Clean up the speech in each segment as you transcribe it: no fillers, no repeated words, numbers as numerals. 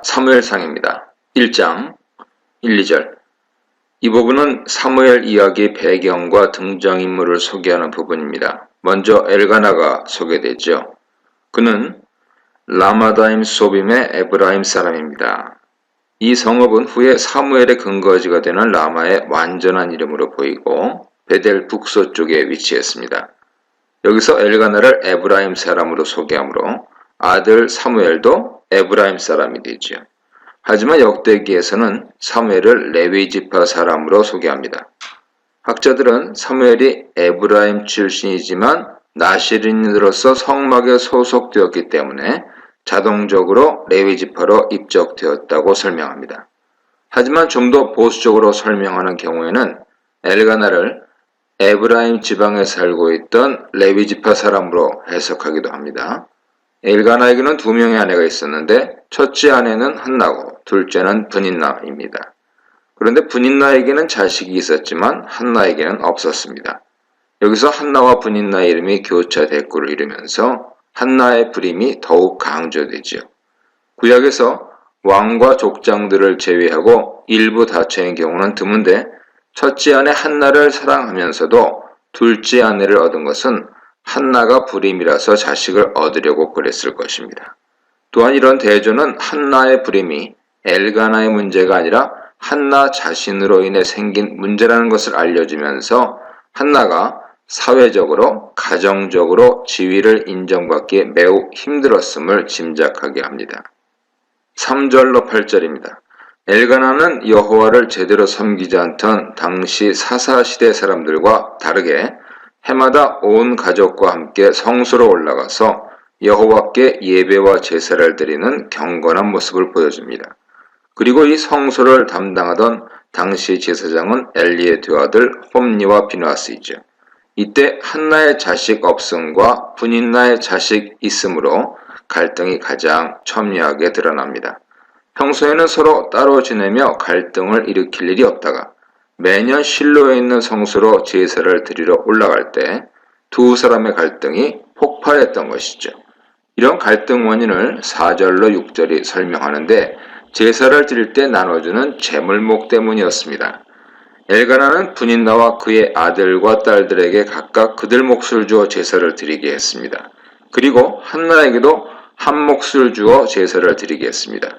사무엘상입니다. 1장 1, 2절. 이 부분은 사무엘 이야기 배경과 등장인물을 소개하는 부분입니다. 먼저 엘가나가 소개되죠. 그는 라마다임 소빔의 에브라임 사람입니다. 이 성읍은 후에 사무엘의 근거지가 되는 라마의 완전한 이름으로 보이고 베델 북서쪽에 위치했습니다. 여기서 엘가나를 에브라임 사람으로 소개하므로 아들 사무엘도 에브라임 사람이 되죠. 하지만 역대기에서는 사무엘을 레위 지파 사람으로 소개합니다. 학자들은 사무엘이 에브라임 출신이지만 나시린으로서 성막에 소속되었기 때문에 자동적으로 레위 지파로 입적되었다고 설명합니다. 하지만 좀 더 보수적으로 설명하는 경우에는 엘가나를 에브라임 지방에 살고 있던 레위 지파 사람으로 해석하기도 합니다. 엘가나에게는 2명의 아내가 있었는데 첫째 아내는 한나고 둘째는 브닌나입니다. 그런데 브닌나에게는 자식이 있었지만 한나에게는 없었습니다. 여기서 한나와 브닌나의 이름이 교차 대꾸를 이루면서 한나의 불임이 더욱 강조되지요. 구약에서 왕과 족장들을 제외하고 일부 다처인 경우는 드문데 첫째 아내 한나를 사랑하면서도 둘째 아내를 얻은 것은 한나가 불임이라서 자식을 얻으려고 그랬을 것입니다. 또한 이런 대조는 한나의 불임이 엘가나의 문제가 아니라 한나 자신으로 인해 생긴 문제라는 것을 알려주면서 한나가 사회적으로, 가정적으로 지위를 인정받기에 매우 힘들었음을 짐작하게 합니다. 3절로 8절입니다. 엘가나는 여호와를 제대로 섬기지 않던 당시 사사시대 사람들과 다르게 해마다 온 가족과 함께 성소로 올라가서 여호와께 예배와 제사를 드리는 경건한 모습을 보여줍니다. 그리고 이 성소를 담당하던 당시 제사장은 엘리의 두 아들 홈니와 비누아스이죠. 이때 한나의 자식 없음과 브닌나의 자식 있음으로 갈등이 가장 첨예하게 드러납니다. 평소에는 서로 따로 지내며 갈등을 일으킬 일이 없다가 매년 실로에 있는 성소로 제사를 드리러 올라갈 때 두 사람의 갈등이 폭발했던 것이죠. 이런 갈등 원인을 4절로 6절이 설명하는데 제사를 드릴 때 나눠주는 제물목 때문이었습니다. 엘가나는 브닌나와 그의 아들과 딸들에게 각각 그들 몫을 주어 제사를 드리게 했습니다. 그리고 한나에게도 한 몫을 주어 제사를 드리게 했습니다.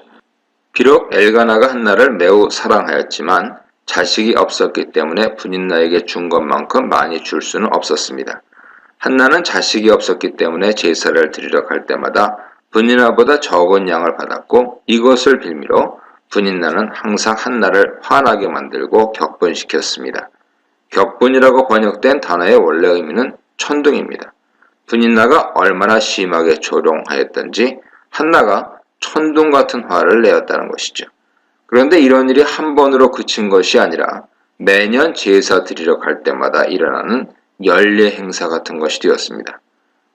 비록 엘가나가 한나를 매우 사랑하였지만 자식이 없었기 때문에 브닌나에게 준 것만큼 많이 줄 수는 없었습니다. 한나는 자식이 없었기 때문에 제사를 드리러 갈 때마다 브닌나보다 적은 양을 받았고 이것을 빌미로 브닌나는 항상 한나를 화나게 만들고 격분시켰습니다. 격분이라고 번역된 단어의 원래 의미는 천둥입니다. 브닌나가 얼마나 심하게 조롱하였던지 한나가 천둥 같은 화를 내었다는 것이죠. 그런데 이런 일이 한 번으로 그친 것이 아니라 매년 제사 드리러 갈 때마다 일어나는 연례 행사 같은 것이 되었습니다.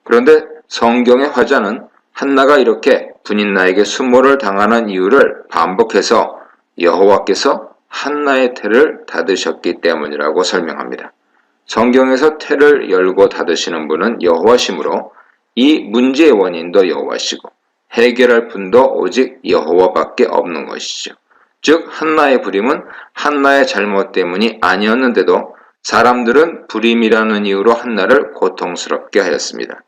그런데 성경의 화자는 한나가 이렇게 브닌나에게 수모를 당하는 이유를 반복해서 여호와께서 한나의 태를 닫으셨기 때문이라고 설명합니다. 성경에서 태를 열고 닫으시는 분은 여호와시므로 이 문제의 원인도 여호와시고 해결할 분도 오직 여호와밖에 없는 것이죠. 즉 한나의 불임은 한나의 잘못 때문이 아니었는데도 사람들은 불임이라는 이유로 한나를 고통스럽게 하였습니다.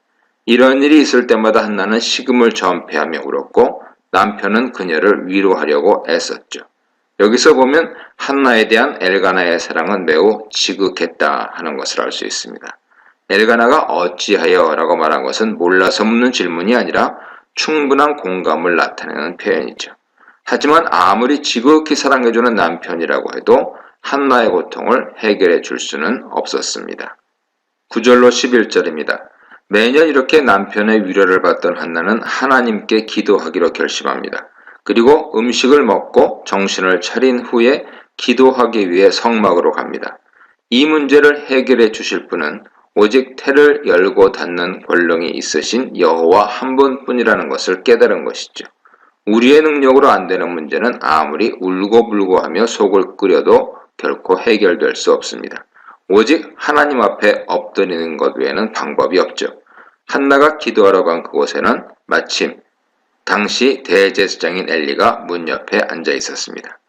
이런 일이 있을 때마다 한나는 식음을 전폐하며 울었고 남편은 그녀를 위로하려고 애썼죠. 여기서 보면 한나에 대한 엘가나의 사랑은 매우 지극했다 하는 것을 알 수 있습니다. 엘가나가 어찌하여 라고 말한 것은 몰라서 묻는 질문이 아니라 충분한 공감을 나타내는 표현이죠. 하지만 아무리 지극히 사랑해주는 남편이라고 해도 한나의 고통을 해결해 줄 수는 없었습니다. 9절로 11절입니다. 매년 이렇게 남편의 위로를 받던 한나는 하나님께 기도하기로 결심합니다. 그리고 음식을 먹고 정신을 차린 후에 기도하기 위해 성막으로 갑니다. 이 문제를 해결해 주실 분은 오직 태를 열고 닫는 권능이 있으신 여호와 한 분뿐이라는 것을 깨달은 것이죠. 우리의 능력으로 안 되는 문제는 아무리 울고불고하며 속을 끓여도 결코 해결될 수 없습니다. 오직 하나님 앞에 엎드리는 것 외에는 방법이 없죠. 한나가 기도하러 간 그곳에는 마침 당시 대제사장인 엘리가 문 옆에 앉아 있었습니다.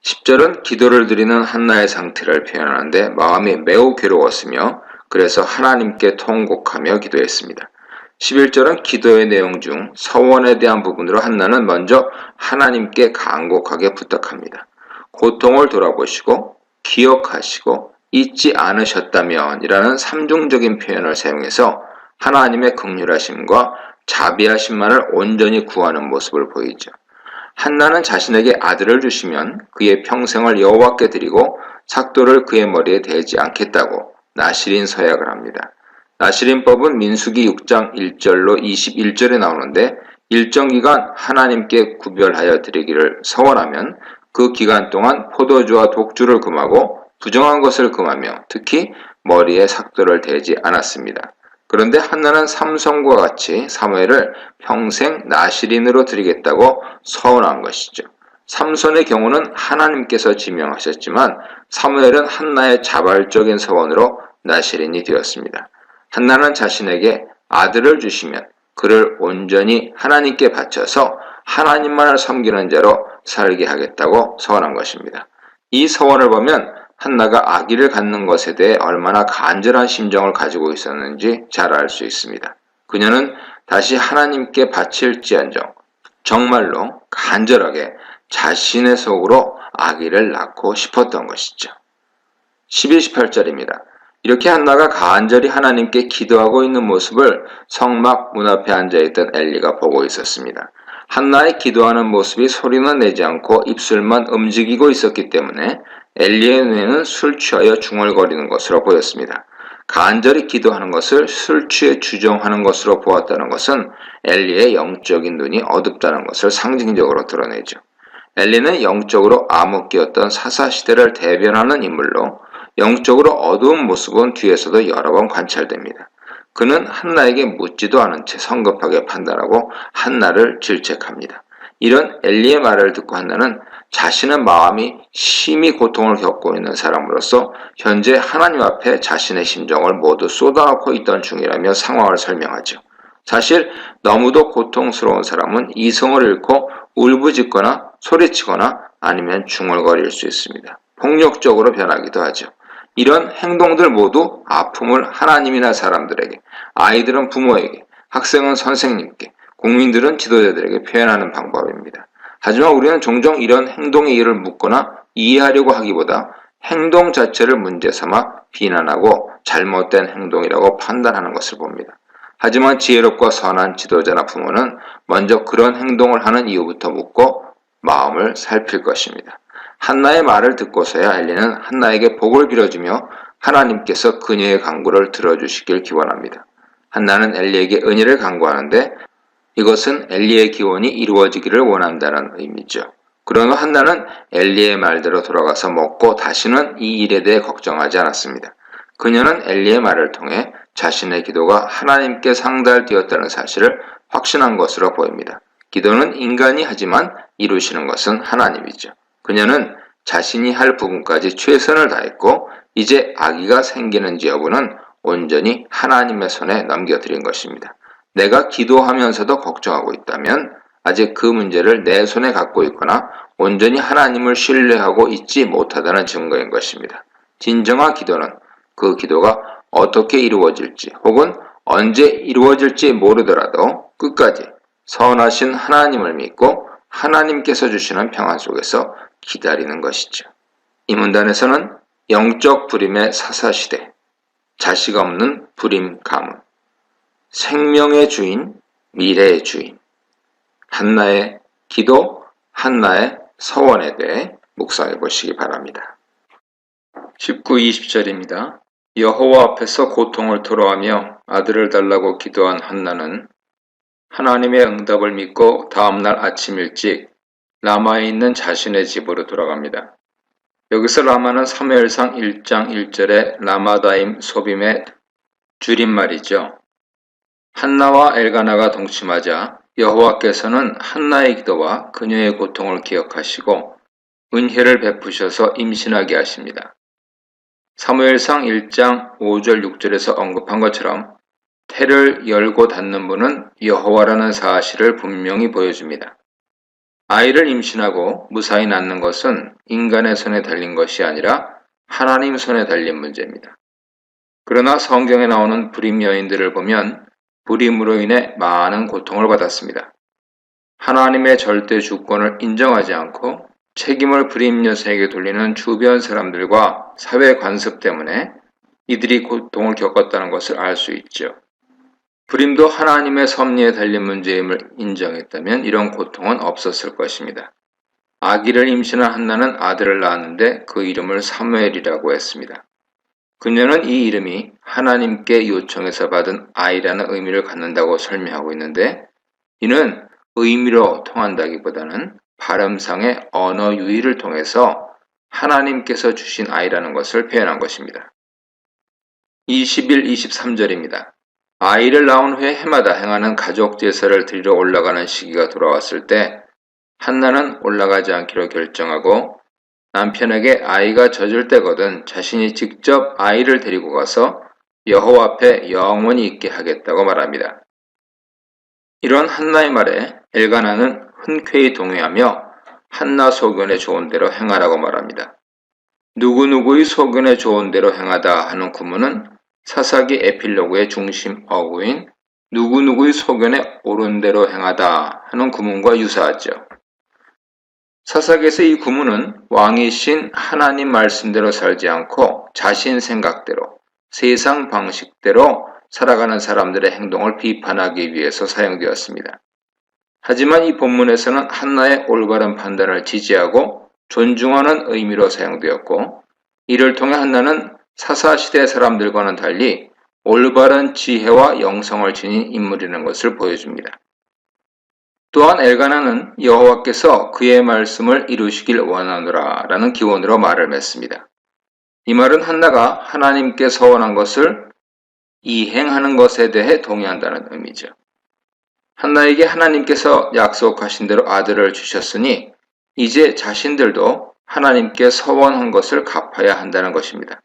10절은 기도를 드리는 한나의 상태를 표현하는데 마음이 매우 괴로웠으며 그래서 하나님께 통곡하며 기도했습니다. 11절은 기도의 내용 중 서원에 대한 부분으로 한나는 먼저 하나님께 간곡하게 부탁합니다. 고통을 돌아보시고 기억하시고 잊지 않으셨다면 이라는 삼중적인 표현을 사용해서 하나님의 긍휼하심과 자비하심만을 온전히 구하는 모습을 보이죠. 한나는 자신에게 아들을 주시면 그의 평생을 여호와께 드리고 삭도를 그의 머리에 대지 않겠다고 나실인 서약을 합니다. 나실인법은 민수기 6장 1절로 21절에 나오는데 일정 기간 하나님께 구별하여 드리기를 서원하면 그 기간 동안 포도주와 독주를 금하고 부정한 것을 금하며 특히 머리에 삭도를 대지 않았습니다. 그런데 한나는 삼손과 같이 사무엘을 평생 나실인으로 드리겠다고 서원한 것이죠. 삼손의 경우는 하나님께서 지명하셨지만 사무엘은 한나의 자발적인 서원으로 나실인이 되었습니다. 한나는 자신에게 아들을 주시면 그를 온전히 하나님께 바쳐서 하나님만을 섬기는 자로 살게 하겠다고 서원한 것입니다. 이 서원을 보면 한나가 아기를 갖는 것에 대해 얼마나 간절한 심정을 가지고 있었는지 잘 알 수 있습니다. 그녀는 다시 하나님께 바칠지언정 정말로 간절하게 자신의 속으로 아기를 낳고 싶었던 것이죠. 12, 18절입니다. 이렇게 한나가 간절히 하나님께 기도하고 있는 모습을 성막 문 앞에 앉아있던 엘리가 보고 있었습니다. 한나의 기도하는 모습이 소리는 내지 않고 입술만 움직이고 있었기 때문에 엘리의 눈에는 술 취하여 중얼거리는 것으로 보였습니다. 간절히 기도하는 것을 술 취해 주정하는 것으로 보았다는 것은 엘리의 영적인 눈이 어둡다는 것을 상징적으로 드러내죠. 엘리는 영적으로 암흑기였던 사사시대를 대변하는 인물로 영적으로 어두운 모습은 뒤에서도 여러 번 관찰됩니다. 그는 한나에게 묻지도 않은 채 성급하게 판단하고 한나를 질책합니다. 이런 엘리의 말을 듣고 한나는 자신의 마음이 심히 고통을 겪고 있는 사람으로서 현재 하나님 앞에 자신의 심정을 모두 쏟아놓고 있던 중이라며 상황을 설명하죠. 사실 너무도 고통스러운 사람은 이성을 잃고 울부짖거나 소리치거나 아니면 중얼거릴 수 있습니다. 폭력적으로 변하기도 하죠. 이런 행동들 모두 아픔을 하나님이나 사람들에게, 아이들은 부모에게, 학생은 선생님께, 국민들은 지도자들에게 표현하는 방법입니다. 하지만 우리는 종종 이런 행동의 이유를 묻거나 이해하려고 하기보다 행동 자체를 문제 삼아 비난하고 잘못된 행동이라고 판단하는 것을 봅니다. 하지만 지혜롭고 선한 지도자나 부모는 먼저 그런 행동을 하는 이유부터 묻고 마음을 살필 것입니다. 한나의 말을 듣고서야 엘리는 한나에게 복을 빌어주며 하나님께서 그녀의 간구를 들어주시길 기원합니다. 한나는 엘리에게 은혜를 간구하는데 이것은 엘리의 기원이 이루어지기를 원한다는 의미죠. 그러나 한나는 엘리의 말대로 돌아가서 먹고 다시는 이 일에 대해 걱정하지 않았습니다. 그녀는 엘리의 말을 통해 자신의 기도가 하나님께 상달되었다는 사실을 확신한 것으로 보입니다. 기도는 인간이 하지만 이루시는 것은 하나님이죠. 그녀는 자신이 할 부분까지 최선을 다했고 이제 아기가 생기는지 여부는 온전히 하나님의 손에 넘겨드린 것입니다. 내가 기도하면서도 걱정하고 있다면 아직 그 문제를 내 손에 갖고 있거나 온전히 하나님을 신뢰하고 있지 못하다는 증거인 것입니다. 진정한 기도는 그 기도가 어떻게 이루어질지 혹은 언제 이루어질지 모르더라도 끝까지 선하신 하나님을 믿고 하나님께서 주시는 평안 속에서 기다리는 것이죠. 이 문단에서는 영적 불임의 사사시대, 자식 없는 불임 가문, 생명의 주인, 미래의 주인, 한나의 기도, 한나의 서원에 대해 묵상해 보시기 바랍니다. 19, 20절입니다. 여호와 앞에서 고통을 토로하며 아들을 달라고 기도한 한나는 하나님의 응답을 믿고 다음날 아침 일찍 라마에 있는 자신의 집으로 돌아갑니다. 여기서 라마는 사무엘상 1장 1절의 라마다임 소빔의 줄임말이죠. 한나와 엘가나가 동침하자 여호와께서는 한나의 기도와 그녀의 고통을 기억하시고 은혜를 베푸셔서 임신하게 하십니다. 사무엘상 1장 5절 6절에서 언급한 것처럼 해를 열고 닫는 분은 여호와라는 사실을 분명히 보여줍니다. 아이를 임신하고 무사히 낳는 것은 인간의 손에 달린 것이 아니라 하나님 손에 달린 문제입니다. 그러나 성경에 나오는 불임 여인들을 보면 불임으로 인해 많은 고통을 받았습니다. 하나님의 절대 주권을 인정하지 않고 책임을 불임 여성에게 돌리는 주변 사람들과 사회 관습 때문에 이들이 고통을 겪었다는 것을 알 수 있죠. 불임도 하나님의 섭리에 달린 문제임을 인정했다면 이런 고통은 없었을 것입니다. 아기를 임신한 한나는 아들을 낳았는데 그 이름을 사무엘이라고 했습니다. 그녀는 이 이름이 하나님께 요청해서 받은 아이라는 의미를 갖는다고 설명하고 있는데 이는 의미로 통한다기보다는 발음상의 언어 유희를 통해서 하나님께서 주신 아이라는 것을 표현한 것입니다. 21, 23절입니다. 아이를 낳은 후에 해마다 행하는 가족 제사를 드리러 올라가는 시기가 돌아왔을 때 한나는 올라가지 않기로 결정하고 남편에게 아이가 젖을 때거든 자신이 직접 아이를 데리고 가서 여호와 앞에 영원히 있게 하겠다고 말합니다. 이런 한나의 말에 엘가나는 흔쾌히 동의하며 한나 소견에 좋은 대로 행하라고 말합니다. 누구누구의 소견에 좋은 대로 행하다 하는 구문은 사사기 에필로그의 중심 어구인 누구누구의 소견에 옳은 대로 행하다 하는 구문과 유사하죠. 사사기에서 이 구문은 왕이신 하나님 말씀대로 살지 않고 자신 생각대로 세상 방식대로 살아가는 사람들의 행동을 비판하기 위해서 사용되었습니다. 하지만 이 본문에서는 한나의 올바른 판단을 지지하고 존중하는 의미로 사용되었고 이를 통해 한나는 사사시대 사람들과는 달리 올바른 지혜와 영성을 지닌 인물이라는 것을 보여줍니다. 또한 엘가나는 여호와께서 그의 말씀을 이루시길 원하노라 라는 기원으로 말을 맺습니다. 이 말은 한나가 하나님께 서원한 것을 이행하는 것에 대해 동의한다는 의미죠. 한나에게 하나님께서 약속하신 대로 아들을 주셨으니 이제 자신들도 하나님께 서원한 것을 갚아야 한다는 것입니다.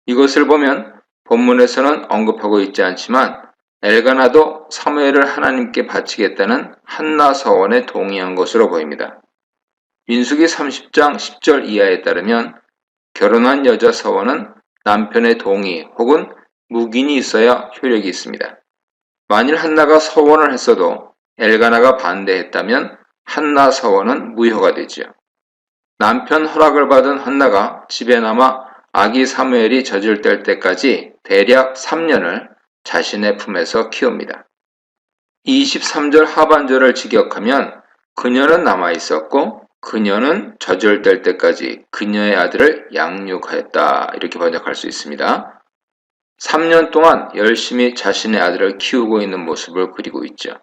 이것을 보면 본문에서는 언급하고 있지 않지만 엘가나도 사무엘을 하나님께 바치겠다는 한나 서원에 동의한 것으로 보입니다. 민수기 30장 10절 이하에 따르면 결혼한 여자 서원은 남편의 동의 혹은 묵인이 있어야 효력이 있습니다. 만일 한나가 서원을 했어도 엘가나가 반대했다면 한나 서원은 무효가 되지요. 남편 허락을 받은 한나가 집에 남아 아기 사무엘이 젖을 뗄 때까지 대략 3년을 자신의 품에서 키웁니다. 23절 하반절을 직역하면 그녀는 남아 있었고 그녀는 젖을 뗄 때까지 그녀의 아들을 양육하였다 이렇게 번역할 수 있습니다. 3년 동안 열심히 자신의 아들을 키우고 있는 모습을 그리고 있죠.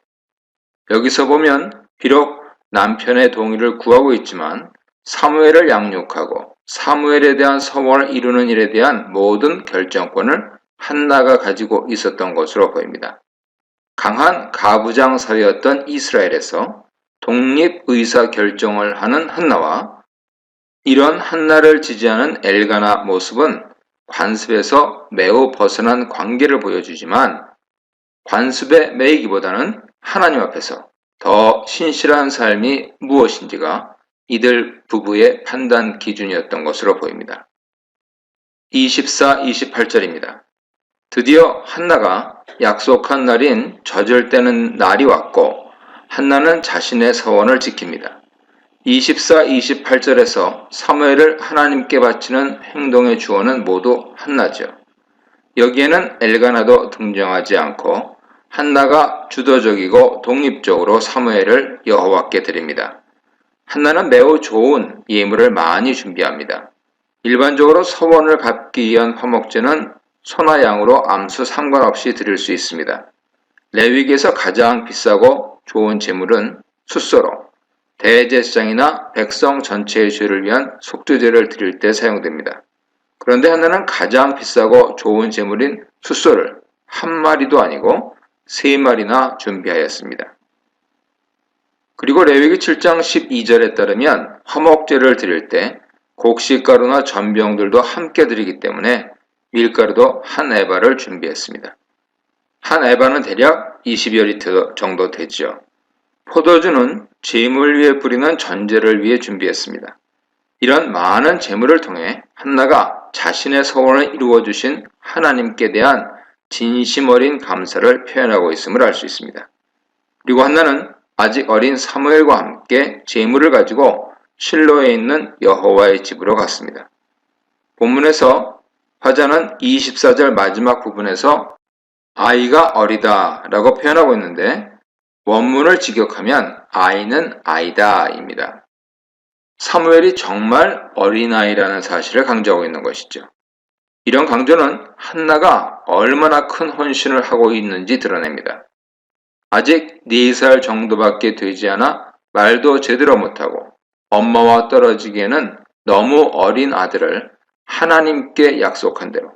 여기서 보면 비록 남편의 동의를 구하고 있지만 사무엘을 양육하고 사무엘에 대한 서원을 이루는 일에 대한 모든 결정권을 한나가 가지고 있었던 것으로 보입니다. 강한 가부장 사회였던 이스라엘에서 독립의사 결정을 하는 한나와 이런 한나를 지지하는 엘가나 모습은 관습에서 매우 벗어난 관계를 보여주지만 관습에 매이기보다는 하나님 앞에서 더 신실한 삶이 무엇인지가 이들 부부의 판단 기준이었던 것으로 보입니다. 24, 28절입니다. 드디어 한나가 약속한 날인 젖을 떼는 날이 왔고 한나는 자신의 서원을 지킵니다. 24, 28절에서 사무엘을 하나님께 바치는 행동의 주어는 모두 한나죠. 여기에는 엘가나도 등장하지 않고 한나가 주도적이고 독립적으로 사무엘을 여호와께 드립니다. 한나는 매우 좋은 예물을 많이 준비합니다. 일반적으로 서원을 갚기 위한 화목제는 소나 양으로 암수 상관없이 드릴 수 있습니다. 레위기에서 가장 비싸고 좋은 제물은 숫소로 대제사장이나 백성 전체의 죄를 위한 속죄제를 드릴 때 사용됩니다. 그런데 한나는 가장 비싸고 좋은 제물인 숫소를 한 마리도 아니고 3마리나 준비하였습니다. 그리고 레위기 7장 12절에 따르면 화목제를 드릴 때 곡식가루나 전병들도 함께 드리기 때문에 밀가루도 한 에바를 준비했습니다. 한 에바는 대략 20여 리터 정도 되죠. 포도주는 제물 위에 뿌리는 전제를 위해 준비했습니다. 이런 많은 제물을 통해 한나가 자신의 소원을 이루어 주신 하나님께 대한 진심 어린 감사를 표현하고 있음을 알 수 있습니다. 그리고 한나는 아직 어린 사무엘과 함께 제물을 가지고 실로에 있는 여호와의 집으로 갔습니다. 본문에서 화자는 24절 마지막 부분에서 아이가 어리다 라고 표현하고 있는데 원문을 직역하면 아이는 아이다입니다. 사무엘이 정말 어린아이라는 사실을 강조하고 있는 것이죠. 이런 강조는 한나가 얼마나 큰 헌신을 하고 있는지 드러냅니다. 아직 4살 정도밖에 되지 않아 말도 제대로 못하고 엄마와 떨어지기에는 너무 어린 아들을 하나님께 약속한 대로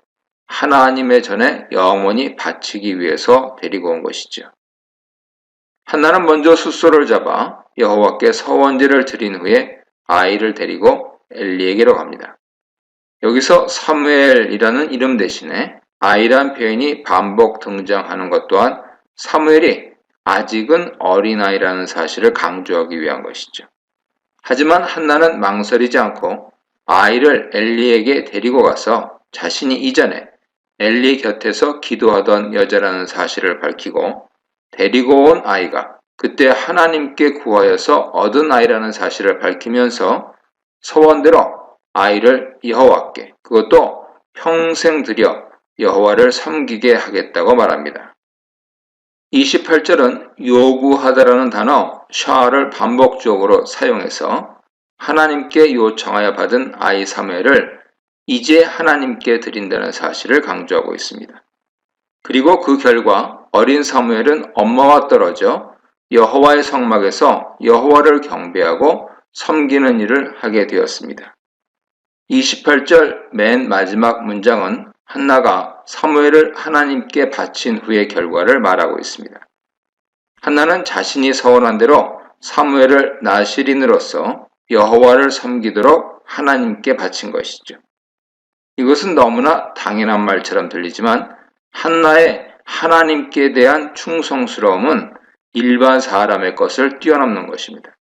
하나님의 전에 영원히 바치기 위해서 데리고 온 것이죠. 한나는 먼저 숫소를 잡아 여호와께 서원제를 드린 후에 아이를 데리고 엘리에게로 갑니다. 여기서 사무엘이라는 이름 대신에 아이란 표현이 반복 등장하는 것 또한 사무엘이 아직은 어린아이라는 사실을 강조하기 위한 것이죠. 하지만 한나는 망설이지 않고 아이를 엘리에게 데리고 가서 자신이 이전에 엘리 곁에서 기도하던 여자라는 사실을 밝히고 데리고 온 아이가 그때 하나님께 구하여서 얻은 아이라는 사실을 밝히면서 소원대로 아이를 여호와께 그것도 평생 들여 여호와를 섬기게 하겠다고 말합니다. 28절은 요구하다라는 단어 샤를 반복적으로 사용해서 하나님께 요청하여 받은 아이 사무엘을 이제 하나님께 드린다는 사실을 강조하고 있습니다. 그리고 그 결과 어린 사무엘은 엄마와 떨어져 여호와의 성막에서 여호와를 경배하고 섬기는 일을 하게 되었습니다. 28절 맨 마지막 문장은 한나가 사무엘을 하나님께 바친 후의 결과를 말하고 있습니다. 한나는 자신이 서원한 대로 사무엘을 나실인으로서 여호와를 섬기도록 하나님께 바친 것이죠. 이것은 너무나 당연한 말처럼 들리지만 한나의 하나님께 대한 충성스러움은 일반 사람의 것을 뛰어넘는 것입니다.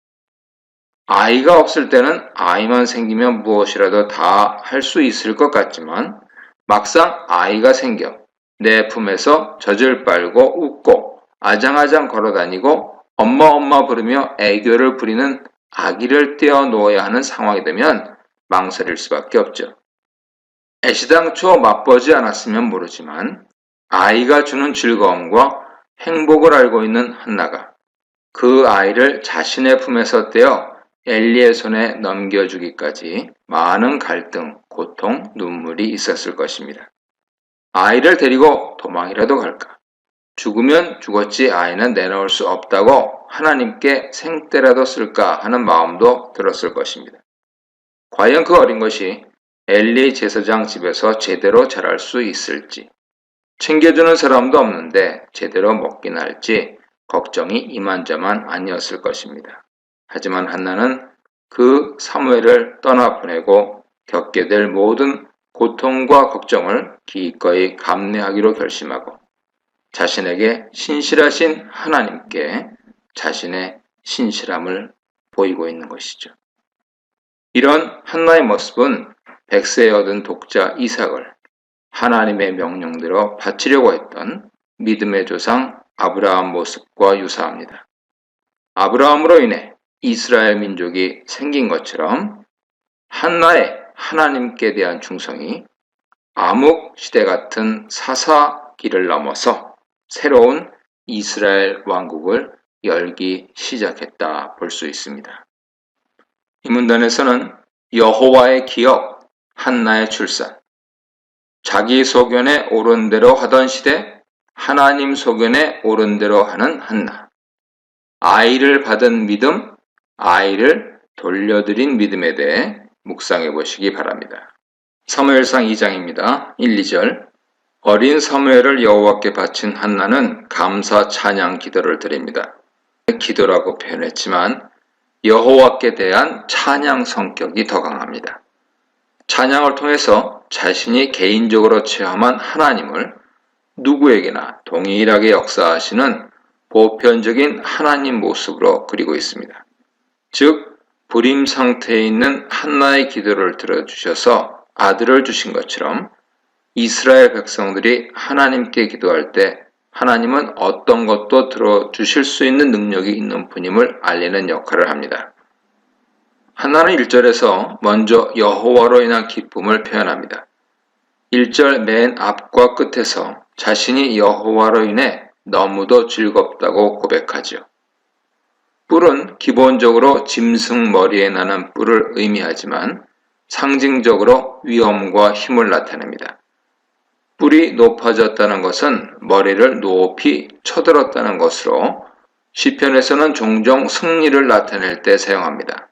아이가 없을 때는 아이만 생기면 무엇이라도 다 할 수 있을 것 같지만 막상 아이가 생겨 내 품에서 젖을 빨고 웃고 아장아장 걸어다니고 엄마 부르며 애교를 부리는 아기를 떼어 놓아야 하는 상황이 되면 망설일 수밖에 없죠. 애시당초 맛보지 않았으면 모르지만 아이가 주는 즐거움과 행복을 알고 있는 한나가 그 아이를 자신의 품에서 떼어 엘리의 손에 넘겨주기까지 많은 갈등, 고통, 눈물이 있었을 것입니다. 아이를 데리고 도망이라도 갈까? 죽으면 죽었지 아이는 내놓을 수 없다고 하나님께 생떼라도 쓸까 하는 마음도 들었을 것입니다. 과연 그 어린 것이 엘리 제사장 집에서 제대로 자랄 수 있을지, 챙겨주는 사람도 없는데 제대로 먹긴 할지 걱정이 이만저만 아니었을 것입니다. 하지만 한나는 그 사무엘을 떠나보내고 겪게 될 모든 고통과 걱정을 기꺼이 감내하기로 결심하고 자신에게 신실하신 하나님께 자신의 신실함을 보이고 있는 것이죠. 이런 한나의 모습은 백세에 얻은 독자 이삭을 하나님의 명령대로 바치려고 했던 믿음의 조상 아브라함 모습과 유사합니다. 아브라함으로 인해 이스라엘 민족이 생긴 것처럼 한나의 하나님께 대한 충성이 암흑 시대 같은 사사기를 넘어서 새로운 이스라엘 왕국을 열기 시작했다 볼 수 있습니다. 이 문단에서는 여호와의 기업, 한나의 출산, 자기 소견에 옳은 대로 하던 시대, 하나님 소견에 옳은 대로 하는 한나, 아이를 받은 믿음, 아이를 돌려드린 믿음에 대해 묵상해 보시기 바랍니다. 사무엘상 2장입니다. 1, 2절 어린 사무엘을 여호와께 바친 한나는 감사 찬양 기도를 드립니다. 기도라고 표현했지만 여호와께 대한 찬양 성격이 더 강합니다. 찬양을 통해서 자신이 개인적으로 체험한 하나님을 누구에게나 동일하게 역사하시는 보편적인 하나님 모습으로 그리고 있습니다. 즉, 불임 상태에 있는 한나의 기도를 들어주셔서 아들을 주신 것처럼 이스라엘 백성들이 하나님께 기도할 때 하나님은 어떤 것도 들어주실 수 있는 능력이 있는 분임을 알리는 역할을 합니다. 한나는 1절에서 먼저 여호와로 인한 기쁨을 표현합니다. 1절 맨 앞과 끝에서 자신이 여호와로 인해 너무도 즐겁다고 고백하죠. 뿔은 기본적으로 짐승 머리에 나는 뿔을 의미하지만 상징적으로 위엄과 힘을 나타냅니다. 뿔이 높아졌다는 것은 머리를 높이 쳐들었다는 것으로 시편에서는 종종 승리를 나타낼 때 사용합니다.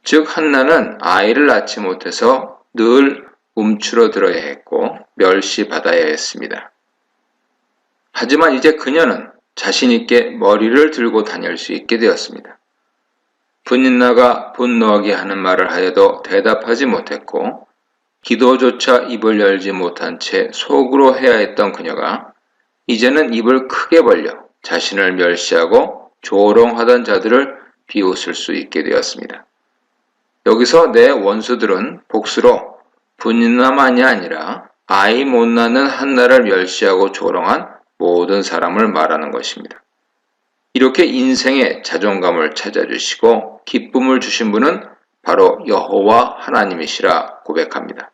즉 한나는 아이를 낳지 못해서 늘 움츠러들어야 했고 멸시받아야 했습니다. 하지만 이제 그녀는 자신 있게 머리를 들고 다닐 수 있게 되었습니다. 분인나가 분노하게 하는 말을 하여도 대답하지 못했고 기도조차 입을 열지 못한 채 속으로 해야 했던 그녀가 이제는 입을 크게 벌려 자신을 멸시하고 조롱하던 자들을 비웃을 수 있게 되었습니다. 여기서 내 원수들은 복수로 분인나만이 아니라 아이 못 낳는 한나를 멸시하고 조롱한 모든 사람을 말하는 것입니다. 이렇게 인생의 자존감을 찾아주시고 기쁨을 주신 분은 바로 여호와 하나님이시라 고백합니다.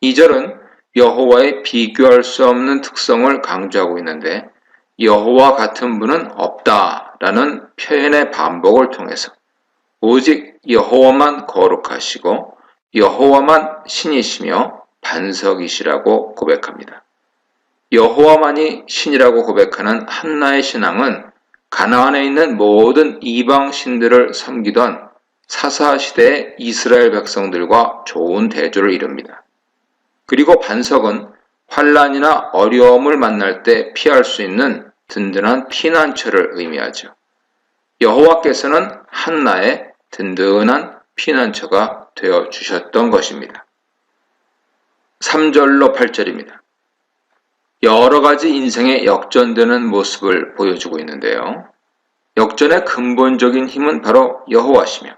2절은 여호와의 비교할 수 없는 특성을 강조하고 있는데 여호와 같은 분은 없다라는 표현의 반복을 통해서 오직 여호와만 거룩하시고 여호와만 신이시며 반석이시라고 고백합니다. 여호와만이 신이라고 고백하는 한나의 신앙은 가나안에 있는 모든 이방 신들을 섬기던 사사시대의 이스라엘 백성들과 좋은 대조를 이룹니다. 그리고 반석은 환난이나 어려움을 만날 때 피할 수 있는 든든한 피난처를 의미하죠. 여호와께서는 한나의 든든한 피난처가 되어 주셨던 것입니다. 3절로 8절입니다. 여러 가지 인생의 역전되는 모습을 보여주고 있는데요. 역전의 근본적인 힘은 바로 여호와시며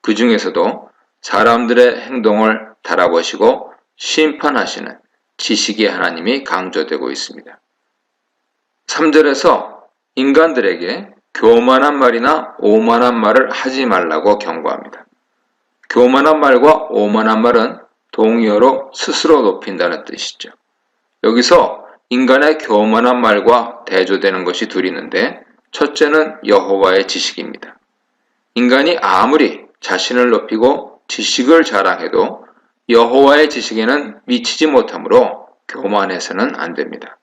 그 중에서도 사람들의 행동을 달아보시고 심판하시는 지식의 하나님이 강조되고 있습니다. 3절에서 인간들에게 교만한 말이나 오만한 말을 하지 말라고 경고합니다. 교만한 말과 오만한 말은 동의어로 스스로 높인다는 뜻이죠. 여기서 인간의 교만한 말과 대조되는 것이 둘이 있는데 첫째는 여호와의 지식입니다. 인간이 아무리 자신을 높이고 지식을 자랑해도 여호와의 지식에는 미치지 못하므로 교만해서는 안 됩니다.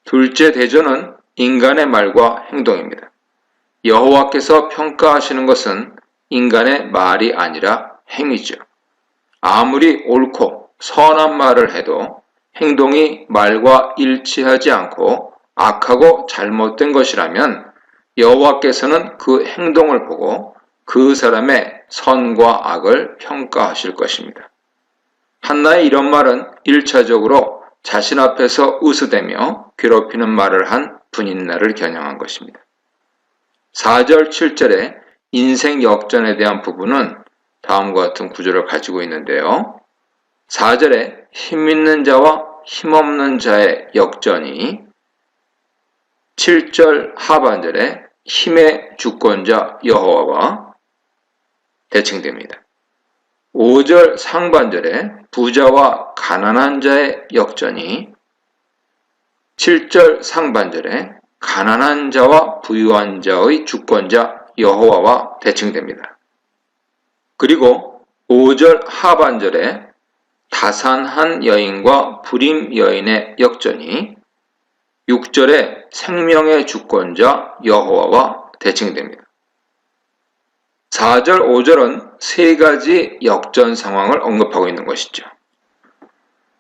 둘째 대조는 인간의 말과 행동입니다. 여호와께서 평가하시는 것은 인간의 말이 아니라 행위죠. 아무리 옳고 선한 말을 해도 행동이 말과 일치하지 않고 악하고 잘못된 것이라면 여호와께서는 그 행동을 보고 그 사람의 선과 악을 평가하실 것입니다. 한나의 이런 말은 1차적으로 자신 앞에서 으스대며 괴롭히는 말을 한 분인나를 겨냥한 것입니다. 4절, 7절의 인생 역전에 대한 부분은 다음과 같은 구조를 가지고 있는데요. 4절에 힘 있는 자와 힘없는 자의 역전이 7절 하반절에 힘의 주권자 여호와와 대칭됩니다. 5절 상반절에 부자와 가난한 자의 역전이 7절 상반절에 가난한 자와 부유한 자의 주권자 여호와와 대칭됩니다. 그리고 5절 하반절에 다산한 여인과 불임 여인의 역전이 6절에 생명의 주권자 여호와와 대칭됩니다. 4절, 5절은 세 가지 역전 상황을 언급하고 있는 것이죠.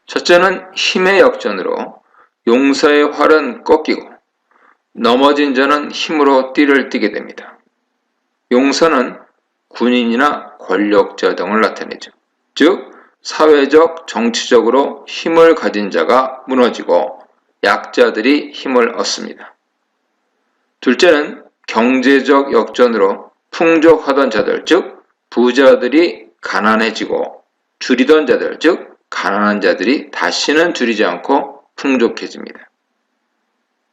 첫째는 힘의 역전으로 용사의 활은 꺾이고 넘어진 자는 힘으로 띠를 띠게 됩니다. 용사는 군인이나 권력자 등을 나타내죠. 즉 사회적, 정치적으로 힘을 가진 자가 무너지고 약자들이 힘을 얻습니다. 둘째는 경제적 역전으로 풍족하던 자들, 즉 부자들이 가난해지고 줄이던 자들, 즉 가난한 자들이 다시는 줄이지 않고 풍족해집니다.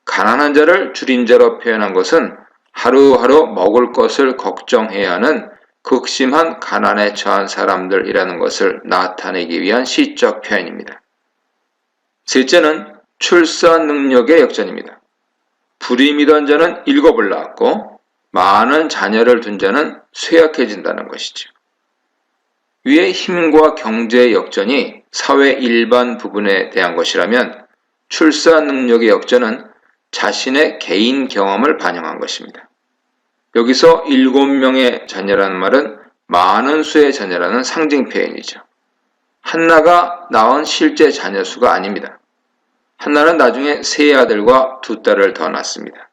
가난한 자를 줄인 자로 표현한 것은 하루하루 먹을 것을 걱정해야 하는 극심한 가난에 처한 사람들이라는 것을 나타내기 위한 시적 표현입니다. 셋째는 출산 능력의 역전입니다. 불임이던 자는 7을 낳았고 많은 자녀를 둔 자는 쇠약해진다는 것이죠. 위의 힘과 경제의 역전이 사회 일반 부분에 대한 것이라면 출산 능력의 역전은 자신의 개인 경험을 반영한 것입니다. 여기서 7명의 자녀라는 말은 많은 수의 자녀라는 상징 표현이죠. 한나가 낳은 실제 자녀 수가 아닙니다. 한나는 나중에 3아들과 2딸을 더 낳습니다.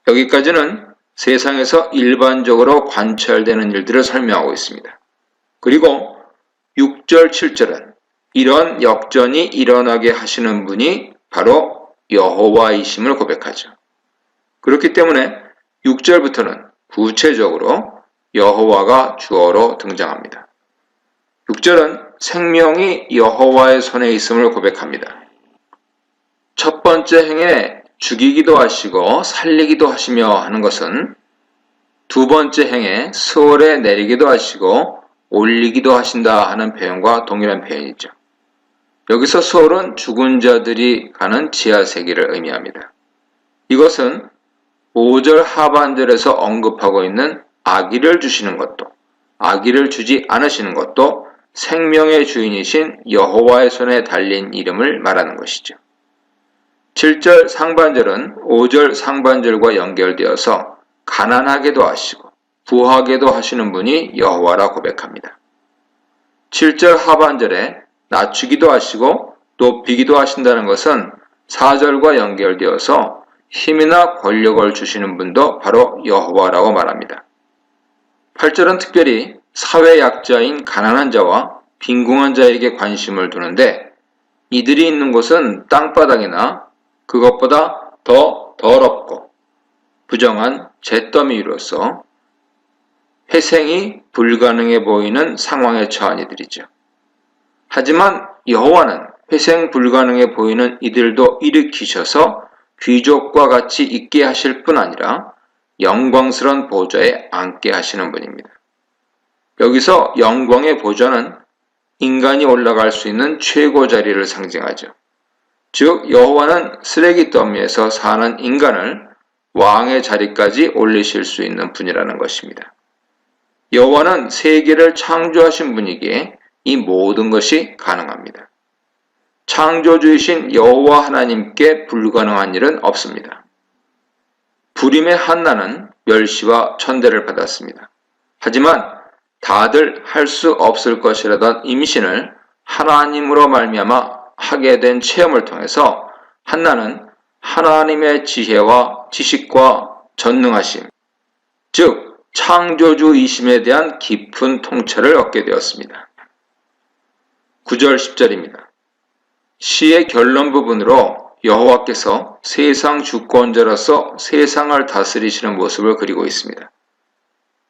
여기까지는 세상에서 일반적으로 관찰되는 일들을 설명하고 있습니다. 그리고 6절, 7절은 이런 역전이 일어나게 하시는 분이 바로 여호와이심을 고백하죠. 그렇기 때문에 6절부터는 구체적으로 여호와가 주어로 등장합니다. 6절은 생명이 여호와의 손에 있음을 고백합니다. 첫 번째 행에 죽이기도 하시고 살리기도 하시며 하는 것은 두 번째 행에 수월에 내리기도 하시고 올리기도 하신다 하는 표현과 동일한 표현이죠. 여기서 수월은 죽은 자들이 가는 지하 세계를 의미합니다. 이것은 5절 하반절에서 언급하고 있는 아기를 주시는 것도 아기를 주지 않으시는 것도 생명의 주인이신 여호와의 손에 달린 이름을 말하는 것이죠. 7절 상반절은 5절 상반절과 연결되어서 가난하게도 하시고 부하게도 하시는 분이 여호와라 고백합니다. 7절 하반절에 낮추기도 하시고 높이기도 하신다는 것은 4절과 연결되어서 힘이나 권력을 주시는 분도 바로 여호와라고 말합니다. 8절은 특별히 사회 약자인 가난한 자와 빈궁한 자에게 관심을 두는데 이들이 있는 곳은 땅바닥이나 그것보다 더 더럽고 부정한 잿더미 위로서 회생이 불가능해 보이는 상황에 처한 이들이죠. 하지만 여호와는 회생 불가능해 보이는 이들도 일으키셔서 귀족과 같이 있게 하실 뿐 아니라 영광스러운 보좌에 앉게 하시는 분입니다. 여기서 영광의 보좌는 인간이 올라갈 수 있는 최고 자리를 상징하죠. 즉 여호와는 쓰레기 더미에서 사는 인간을 왕의 자리까지 올리실 수 있는 분이라는 것입니다. 여호와는 세계를 창조하신 분이기에 이 모든 것이 가능합니다. 창조주이신 여호와 하나님께 불가능한 일은 없습니다. 불임의 한나는 멸시와 천대를 받았습니다. 하지만 다들 할 수 없을 것이라던 임신을 하나님으로 말미암아 하게 된 체험을 통해서 한나는 하나님의 지혜와 지식과 전능하심, 즉 창조주이심에 대한 깊은 통찰을 얻게 되었습니다. 9절 10절입니다. 시의 결론 부분으로 여호와께서 세상 주권자로서 세상을 다스리시는 모습을 그리고 있습니다.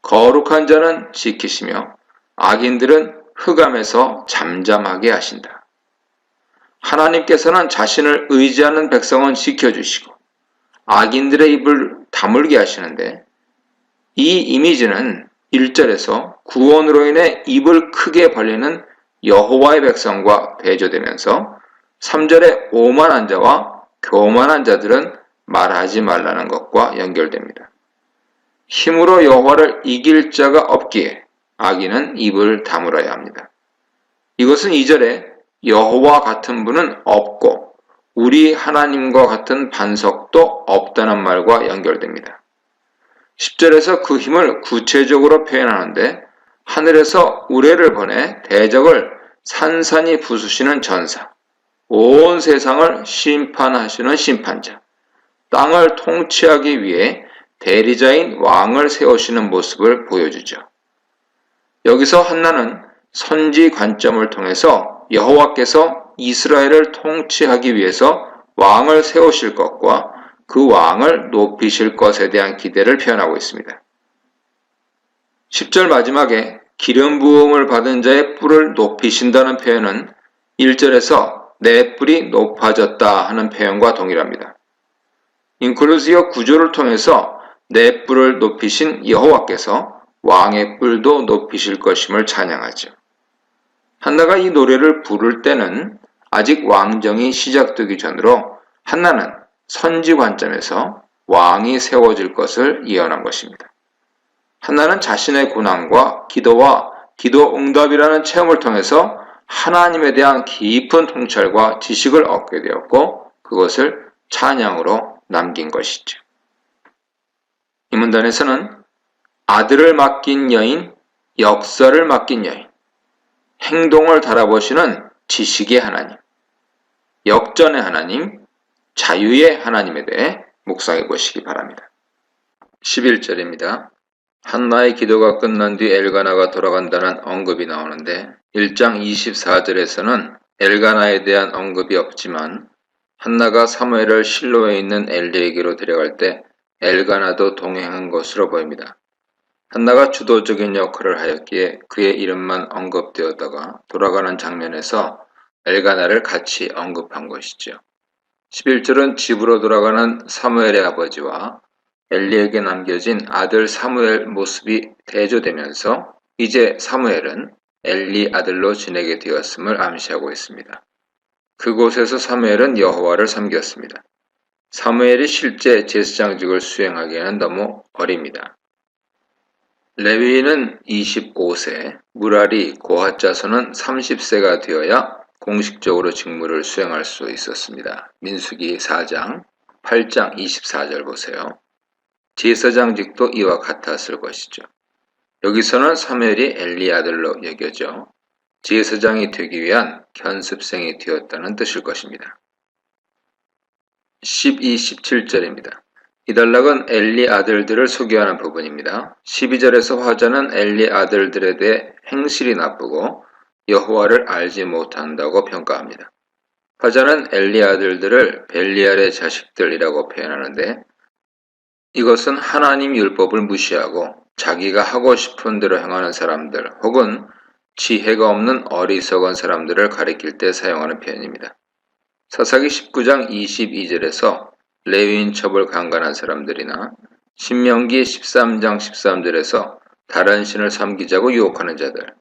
거룩한 자는 지키시며 악인들은 흑암에서 잠잠하게 하신다. 하나님께서는 자신을 의지하는 백성은 지켜주시고 악인들의 입을 다물게 하시는데 이 이미지는 1절에서 구원으로 인해 입을 크게 벌리는 여호와의 백성과 대조되면서 3절의 오만한 자와 교만한 자들은 말하지 말라는 것과 연결됩니다. 힘으로 여호와를 이길 자가 없기에 악인은 입을 다물어야 합니다. 이것은 2절에 여호와 같은 분은 없고 우리 하나님과 같은 반석도 없다는 말과 연결됩니다. 10절에서 그 힘을 구체적으로 표현하는데 하늘에서 우레를 보내 대적을 산산이 부수시는 전사, 온 세상을 심판하시는 심판자, 땅을 통치하기 위해 대리자인 왕을 세우시는 모습을 보여주죠. 여기서 한나는 선지 관점을 통해서 여호와께서 이스라엘을 통치하기 위해서 왕을 세우실 것과 그 왕을 높이실 것에 대한 기대를 표현하고 있습니다. 10절 마지막에 기름 부음을 받은 자의 뿔을 높이신다는 표현은 1절에서 내 뿔이 높아졌다 하는 표현과 동일합니다. 인클루시어 구조를 통해서 내 뿔을 높이신 여호와께서 왕의 뿔도 높이실 것임을 찬양하죠. 한나가 이 노래를 부를 때는 아직 왕정이 시작되기 전으로 한나는 선지 관점에서 왕이 세워질 것을 예언한 것입니다. 한나는 자신의 고난과 기도와 기도 응답이라는 체험을 통해서 하나님에 대한 깊은 통찰과 지식을 얻게 되었고 그것을 찬양으로 남긴 것이죠. 이 문단에서는 아들을 맡긴 여인, 역사를 맡긴 여인, 행동을 달아보시는 지식의 하나님, 역전의 하나님, 자유의 하나님에 대해 묵상해 보시기 바랍니다. 11절입니다. 한나의 기도가 끝난 뒤 엘가나가 돌아간다는 언급이 나오는데 1장 24절에서는 엘가나에 대한 언급이 없지만 한나가 사무엘을 실로에 있는 엘리에게로 데려갈 때 엘가나도 동행한 것으로 보입니다. 한나가 주도적인 역할을 하였기에 그의 이름만 언급되었다가 돌아가는 장면에서 엘가나를 같이 언급한 것이죠. 11절은 집으로 돌아가는 사무엘의 아버지와 엘리에게 남겨진 아들 사무엘 모습이 대조되면서 이제 사무엘은 엘리 아들로 지내게 되었음을 암시하고 있습니다. 그곳에서 사무엘은 여호와를 섬겼습니다. 사무엘이 실제 제사장직을 수행하기에는 너무 어립니다. 레위인은 25세, 무라리, 고핫 자손은 30세가 되어야 공식적으로 직무를 수행할 수 있었습니다. 민수기 4장, 8장 24절 보세요. 제사장직도 이와 같았을 것이죠. 여기서는 사무엘이 엘리 아들로 여겨져 제사장이 되기 위한 견습생이 되었다는 뜻일 것입니다. 12, 17절입니다. 이 단락은 엘리 아들들을 소개하는 부분입니다. 12절에서 화자는 엘리 아들들에 대해 행실이 나쁘고 여호와를 알지 못한다고 평가합니다. 화자는 엘리 아들들을 벨리알의 자식들이라고 표현하는데 이것은 하나님 율법을 무시하고 자기가 하고 싶은 대로 행하는 사람들 혹은 지혜가 없는 어리석은 사람들을 가리킬 때 사용하는 표현입니다. 사사기 19장 22절에서 레위인 첩을 강간한 사람들이나 신명기 13장 13절에서 다른 신을 섬기자고 유혹하는 자들,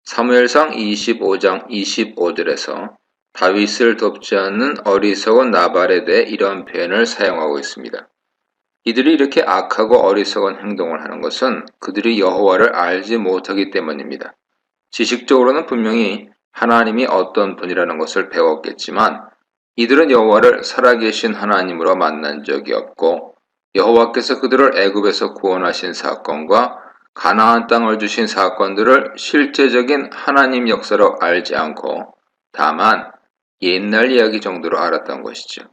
사무엘상 25장 25절에서 다윗을 돕지 않는 어리석은 나발에 대해 이러한 표현을 사용하고 있습니다. 이들이 이렇게 악하고 어리석은 행동을 하는 것은 그들이 여호와를 알지 못하기 때문입니다. 지식적으로는 분명히 하나님이 어떤 분이라는 것을 배웠겠지만 이들은 여호와를 살아계신 하나님으로 만난 적이 없고 여호와께서 그들을 애굽에서 구원하신 사건과 가나안 땅을 주신 사건들을 실제적인 하나님 역사로 알지 않고 다만 옛날 이야기 정도로 알았던 것이죠.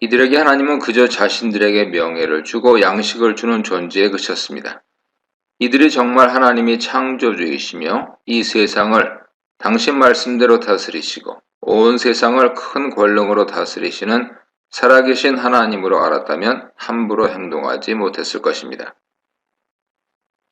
이들에게 하나님은 그저 자신들에게 명예를 주고 양식을 주는 존재에 그쳤습니다. 이들이 정말 하나님이 창조주이시며 이 세상을 당신 말씀대로 다스리시고 온 세상을 큰 권능으로 다스리시는 살아계신 하나님으로 알았다면 함부로 행동하지 못했을 것입니다.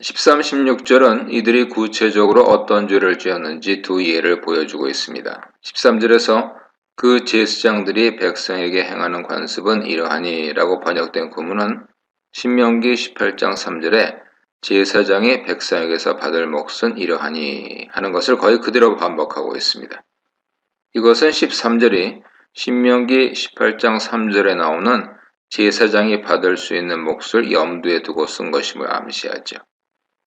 13, 16절은 이들이 구체적으로 어떤 죄를 지었는지 두 예를 보여주고 있습니다. 13절에서 그 제사장들이 백성에게 행하는 관습은 이러하니 라고 번역된 구문은 신명기 18장 3절에 제사장이 백성에게서 받을 몫은 이러하니 하는 것을 거의 그대로 반복하고 있습니다. 이것은 13절이 신명기 18장 3절에 나오는 제사장이 받을 수 있는 몫을 염두에 두고 쓴 것임을 암시하죠.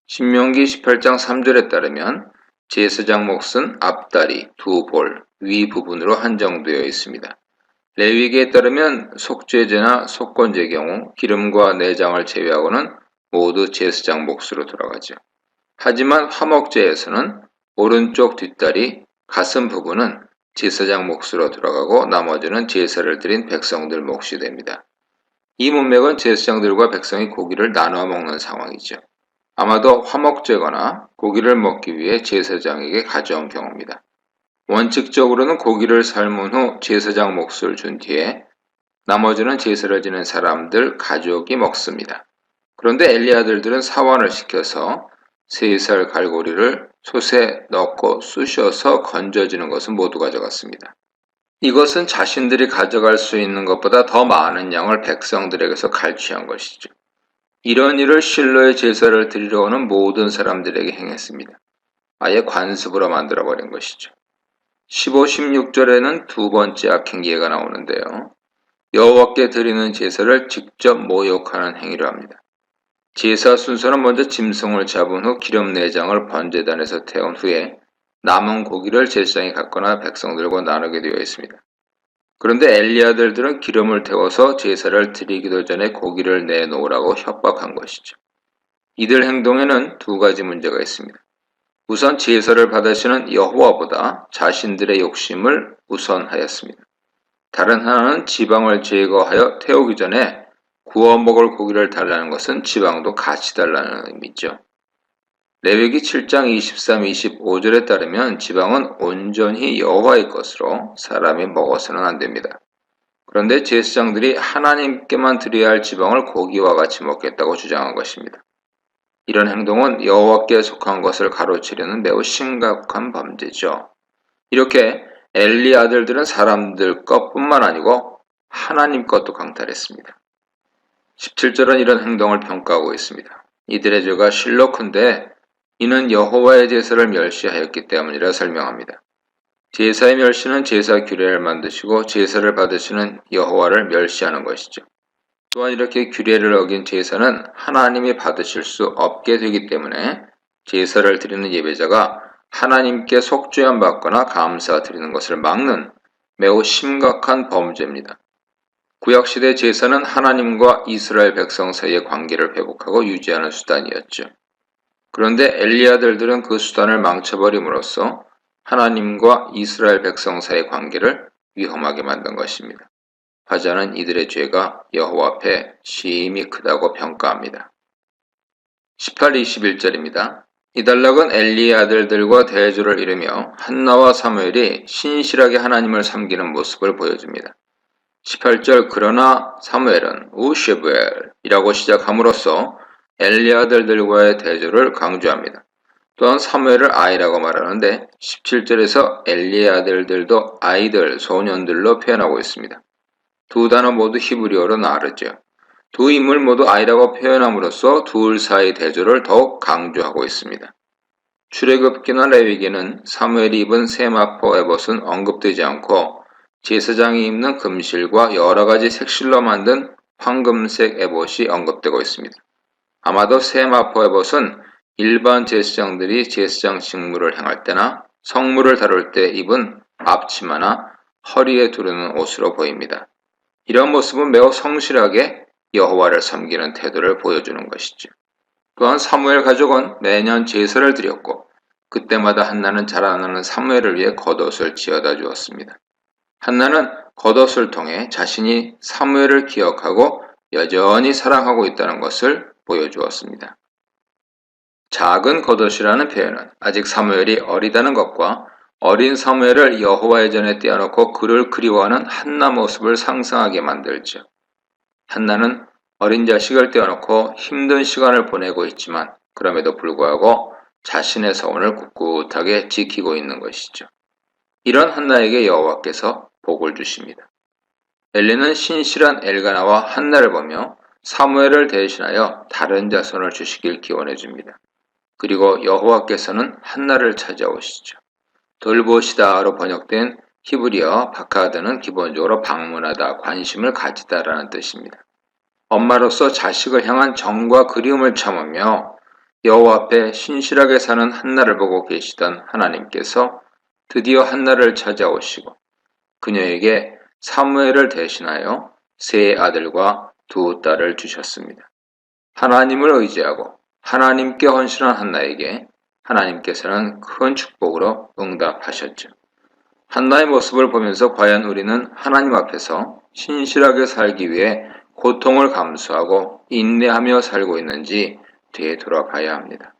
신명기 18장 3절에 따르면 제사장 몫은 앞다리, 두 볼, 위 부분으로 한정되어 있습니다. 레위기에 따르면 속죄제나 속건제의 경우 기름과 내장을 제외하고는 모두 제사장 몫으로 돌아가죠. 하지만 화목제에서는 오른쪽 뒷다리, 가슴 부분은 제사장 몫으로 돌아가고 나머지는 제사를 드린 백성들 몫이 됩니다. 이 문맥은 제사장들과 백성이 고기를 나눠 먹는 상황이죠. 아마도 화목제거나 고기를 먹기 위해 제사장에게 가져온 경우입니다. 원칙적으로는 고기를 삶은 후 제사장 몫을 준 뒤에 나머지는 제사를 지낸 사람들 가족이 먹습니다. 그런데 엘리 아들들은 사환을 시켜서 3살 갈고리를 솥에 넣고 쑤셔서 건져지는 것은 모두 가져갔습니다. 이것은 자신들이 가져갈 수 있는 것보다 더 많은 양을 백성들에게서 갈취한 것이죠. 이런 일을 실로의 제사를 드리러 오는 모든 사람들에게 행했습니다. 아예 관습으로 만들어버린 것이죠. 15, 16절에는 두 번째 악행 예가 나오는데요. 여호와께 드리는 제사를 직접 모욕하는 행위를 합니다. 제사 순서는 먼저 짐승을 잡은 후 기름 4장을 번제단에서 태운 후에 남은 고기를 제사장이 갖거나 백성들과 나누게 되어 있습니다. 그런데 엘리 아들들은 기름을 태워서 제사를 드리기도 전에 고기를 내놓으라고 협박한 것이죠. 이들 행동에는 두 가지 문제가 있습니다. 우선 제사를 받으시는 여호와보다 자신들의 욕심을 우선하였습니다. 다른 하나는 지방을 제거하여 태우기 전에 구워 먹을 고기를 달라는 것은 지방도 같이 달라는 의미죠. 레위기 7장 23, 25절에 따르면 지방은 온전히 여호와의 것으로 사람이 먹어서는 안 됩니다. 그런데 제사장들이 하나님께만 드려야 할 지방을 고기와 같이 먹겠다고 주장한 것입니다. 이런 행동은 여호와께 속한 것을 가로채려는 매우 심각한 범죄죠. 이렇게 엘리 아들들은 사람들 것뿐만 아니고 하나님 것도 강탈했습니다. 17절은 이런 행동을 평가하고 있습니다. 이들의 죄가 실로큰데 이는 여호와의 제사를 멸시하였기 때문이라 설명합니다. 제사의 멸시는 제사 규례를 만드시고 제사를 받으시는 여호와를 멸시하는 것이죠. 또한 이렇게 규례를 어긴 제사는 하나님이 받으실 수 없게 되기 때문에 제사를 드리는 예배자가 하나님께 속죄함 받거나 감사 드리는 것을 막는 매우 심각한 범죄입니다. 구약시대 제사는 하나님과 이스라엘 백성 사이의 관계를 회복하고 유지하는 수단이었죠. 그런데 엘리 아들들은 그 수단을 망쳐버림으로써 하나님과 이스라엘 백성 사이의 관계를 위험하게 만든 것입니다. 화자는 이들의 죄가 여호와 앞에 심히 크다고 평가합니다. 18, 21절입니다. 이달락은 엘리의 아들들과 대조를 이루며 한나와 사무엘이 신실하게 하나님을 섬기는 모습을 보여줍니다. 18절 그러나 사무엘은 우쉐부엘이라고 시작함으로써 엘리 아들들과의 대조를 강조합니다. 또한 사무엘을 아이라고 말하는데 17절에서 엘리의 아들들도 아이들, 소년들로 표현하고 있습니다. 두 단어 모두 히브리어로 나르죠. 두 인물 모두 아이라고 표현함으로써 둘 사이 대조를 더욱 강조하고 있습니다. 출애굽기나 레위기는 사무엘이 입은 세마포 에봇은 언급되지 않고 제사장이 입는 금실과 여러가지 색실로 만든 황금색 에봇이 언급되고 있습니다. 아마도 세마포 에봇은 일반 제사장들이 제사장 직무를 행할 때나 성물을 다룰 때 입은 앞치마나 허리에 두르는 옷으로 보입니다. 이런 모습은 매우 성실하게 여호와를 섬기는 태도를 보여주는 것이죠. 또한 사무엘 가족은 매년 제사를 드렸고 그때마다 한나는 자라나는 사무엘을 위해 겉옷을 지어다 주었습니다. 한나는 겉옷을 통해 자신이 사무엘을 기억하고 여전히 사랑하고 있다는 것을 보여주었습니다. 작은 겉옷이라는 표현은 아직 사무엘이 어리다는 것과 어린 사무엘을 여호와의 전에 떼어놓고 그를 그리워하는 한나 모습을 상상하게 만들죠. 한나는 어린 자식을 떼어놓고 힘든 시간을 보내고 있지만 그럼에도 불구하고 자신의 서원을 꿋꿋하게 지키고 있는 것이죠. 이런 한나에게 여호와께서 복을 주십니다. 엘리는 신실한 엘가나와 한나를 보며 사무엘을 대신하여 다른 자손을 주시길 기원해 줍니다. 그리고 여호와께서는 한나를 찾아오시죠. 돌보시다로 번역된 히브리어 바카드는 기본적으로 방문하다, 관심을 가지다라는 뜻입니다. 엄마로서 자식을 향한 정과 그리움을 참으며 여호와 앞에 신실하게 사는 한나를 보고 계시던 하나님께서 드디어 한나를 찾아오시고 그녀에게 사무엘을 대신하여 3 아들과 2 딸을 주셨습니다. 하나님을 의지하고 하나님께 헌신한 한나에게 하나님께서는 큰 축복으로 응답하셨죠. 한나의 모습을 보면서 과연 우리는 하나님 앞에서 신실하게 살기 위해 고통을 감수하고 인내하며 살고 있는지 되돌아봐야 합니다.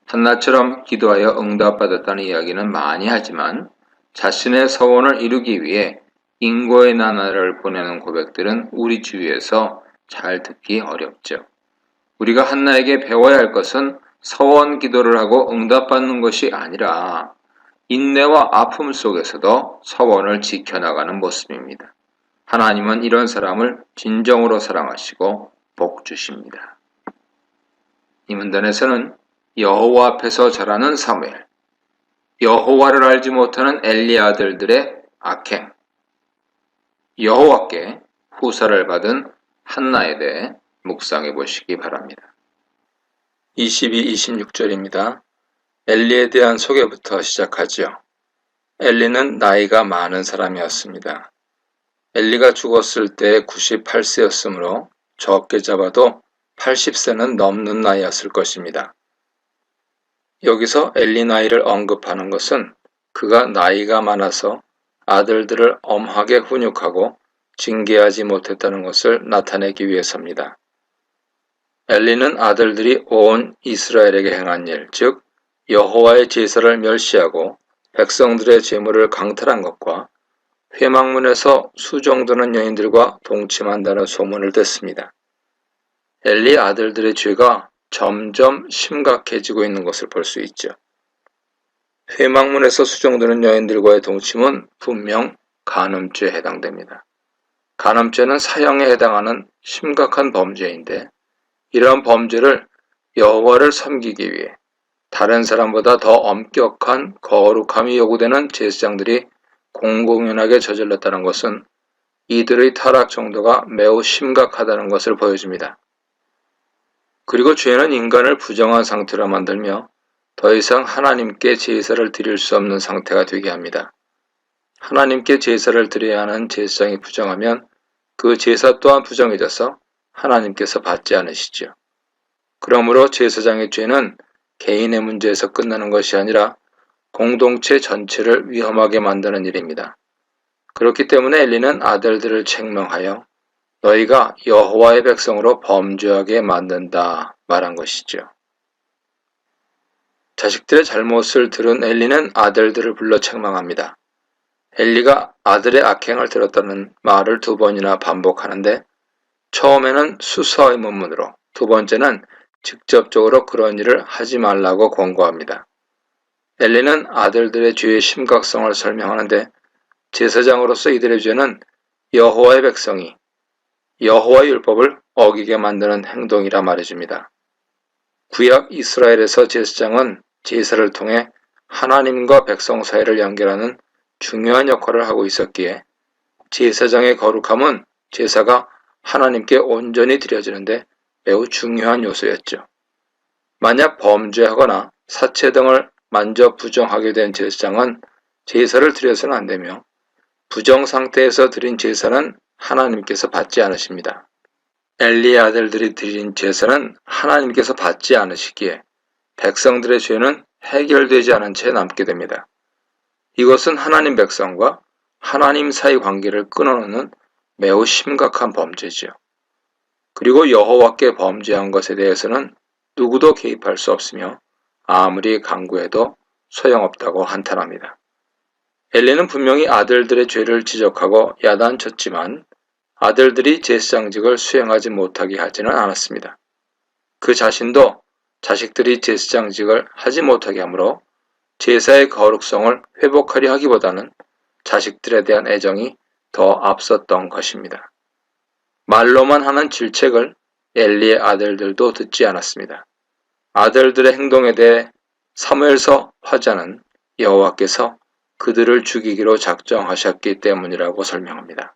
한나처럼 기도하여 응답받았다는 이야기는 많이 하지만 자신의 서원을 이루기 위해 인고의 나날을 보내는 고백들은 우리 주위에서 잘 듣기 어렵죠. 우리가 한나에게 배워야 할 것은 서원 기도를 하고 응답받는 것이 아니라 인내와 아픔 속에서도 서원을 지켜나가는 모습입니다. 하나님은 이런 사람을 진정으로 사랑하시고 복 주십니다. 이 문단에서는 여호와 앞에서 자라는 사무엘, 여호와를 알지 못하는 엘리 아들들의 악행, 여호와께 후사를 받은 한나에 대해 묵상해 보시기 바랍니다. 22, 26절입니다. 엘리에 대한 소개부터 시작하지요. 엘리는 나이가 많은 사람이었습니다. 엘리가 죽었을 때 98세였으므로 적게 잡아도 80세는 넘는 나이였을 것입니다. 여기서 엘리 나이를 언급하는 것은 그가 나이가 많아서 아들들을 엄하게 훈육하고 징계하지 못했다는 것을 나타내기 위해서입니다. 엘리는 아들들이 온 이스라엘에게 행한 일, 즉 여호와의 제사를 멸시하고 백성들의 재물을 강탈한 것과 회막문에서 수종드는 여인들과 동침한다는 소문을 듣습니다. 엘리 아들들의 죄가 점점 심각해지고 있는 것을 볼 수 있죠. 회막문에서 수종드는 여인들과의 동침은 분명 간음죄에 해당됩니다. 간음죄는 사형에 해당하는 심각한 범죄인데 이러한 범죄를 여호와를 섬기기 위해 다른 사람보다 더 엄격한 거룩함이 요구되는 제사장들이 공공연하게 저질렀다는 것은 이들의 타락 정도가 매우 심각하다는 것을 보여줍니다. 그리고 죄는 인간을 부정한 상태로 만들며 더 이상 하나님께 제사를 드릴 수 없는 상태가 되게 합니다. 하나님께 제사를 드려야 하는 제사장이 부정하면 그 제사 또한 부정해져서 하나님께서 받지 않으시죠. 그러므로 제사장의 죄는 개인의 문제에서 끝나는 것이 아니라 공동체 전체를 위험하게 만드는 일입니다. 그렇기 때문에 엘리는 아들들을 책망하여 너희가 여호와의 백성으로 범죄하게 만든다 말한 것이죠. 자식들의 잘못을 들은 엘리는 아들들을 불러 책망합니다. 엘리가 아들의 악행을 들었다는 말을 2번이나 반복하는데 처음에는 수서 의문문으로 두 번째는 직접적으로 그런 일을 하지 말라고 권고합니다. 엘리는 아들들의 죄의 심각성을 설명하는데 제사장으로서 이들의 죄는 여호와의 백성이 여호와의 율법을 어기게 만드는 행동이라 말해줍니다. 구약 이스라엘에서 제사장은 제사를 통해 하나님과 백성 사이를 연결하는 중요한 역할을 하고 있었기에 제사장의 거룩함은 제사가 하나님께 온전히 드려지는데 매우 중요한 요소였죠. 만약 범죄하거나 사체 등을 만져 부정하게 된 제사장은 제사를 드려서는 안 되며 부정 상태에서 드린 제사는 하나님께서 받지 않으십니다. 엘리의 아들들이 드린 제사는 하나님께서 받지 않으시기에 백성들의 죄는 해결되지 않은 채 남게 됩니다. 이것은 하나님 백성과 하나님 사이 관계를 끊어놓는 매우 심각한 범죄지요. 그리고 여호와께 범죄한 것에 대해서는 누구도 개입할 수 없으며 아무리 강구해도 소용없다고 한탄합니다. 엘리는 분명히 아들들의 죄를 지적하고 야단쳤지만 아들들이 제사장직을 수행하지 못하게 하지는 않았습니다. 그 자신도 자식들이 제사장직을 하지 못하게 하므로 제사의 거룩성을 회복하려 하기보다는 자식들에 대한 애정이 더 앞섰던 것입니다. 말로만 하는 질책을 엘리의 아들들도 듣지 않았습니다. 아들들의 행동에 대해 사무엘서 화자는 여호와께서 그들을 죽이기로 작정하셨기 때문이라고 설명합니다.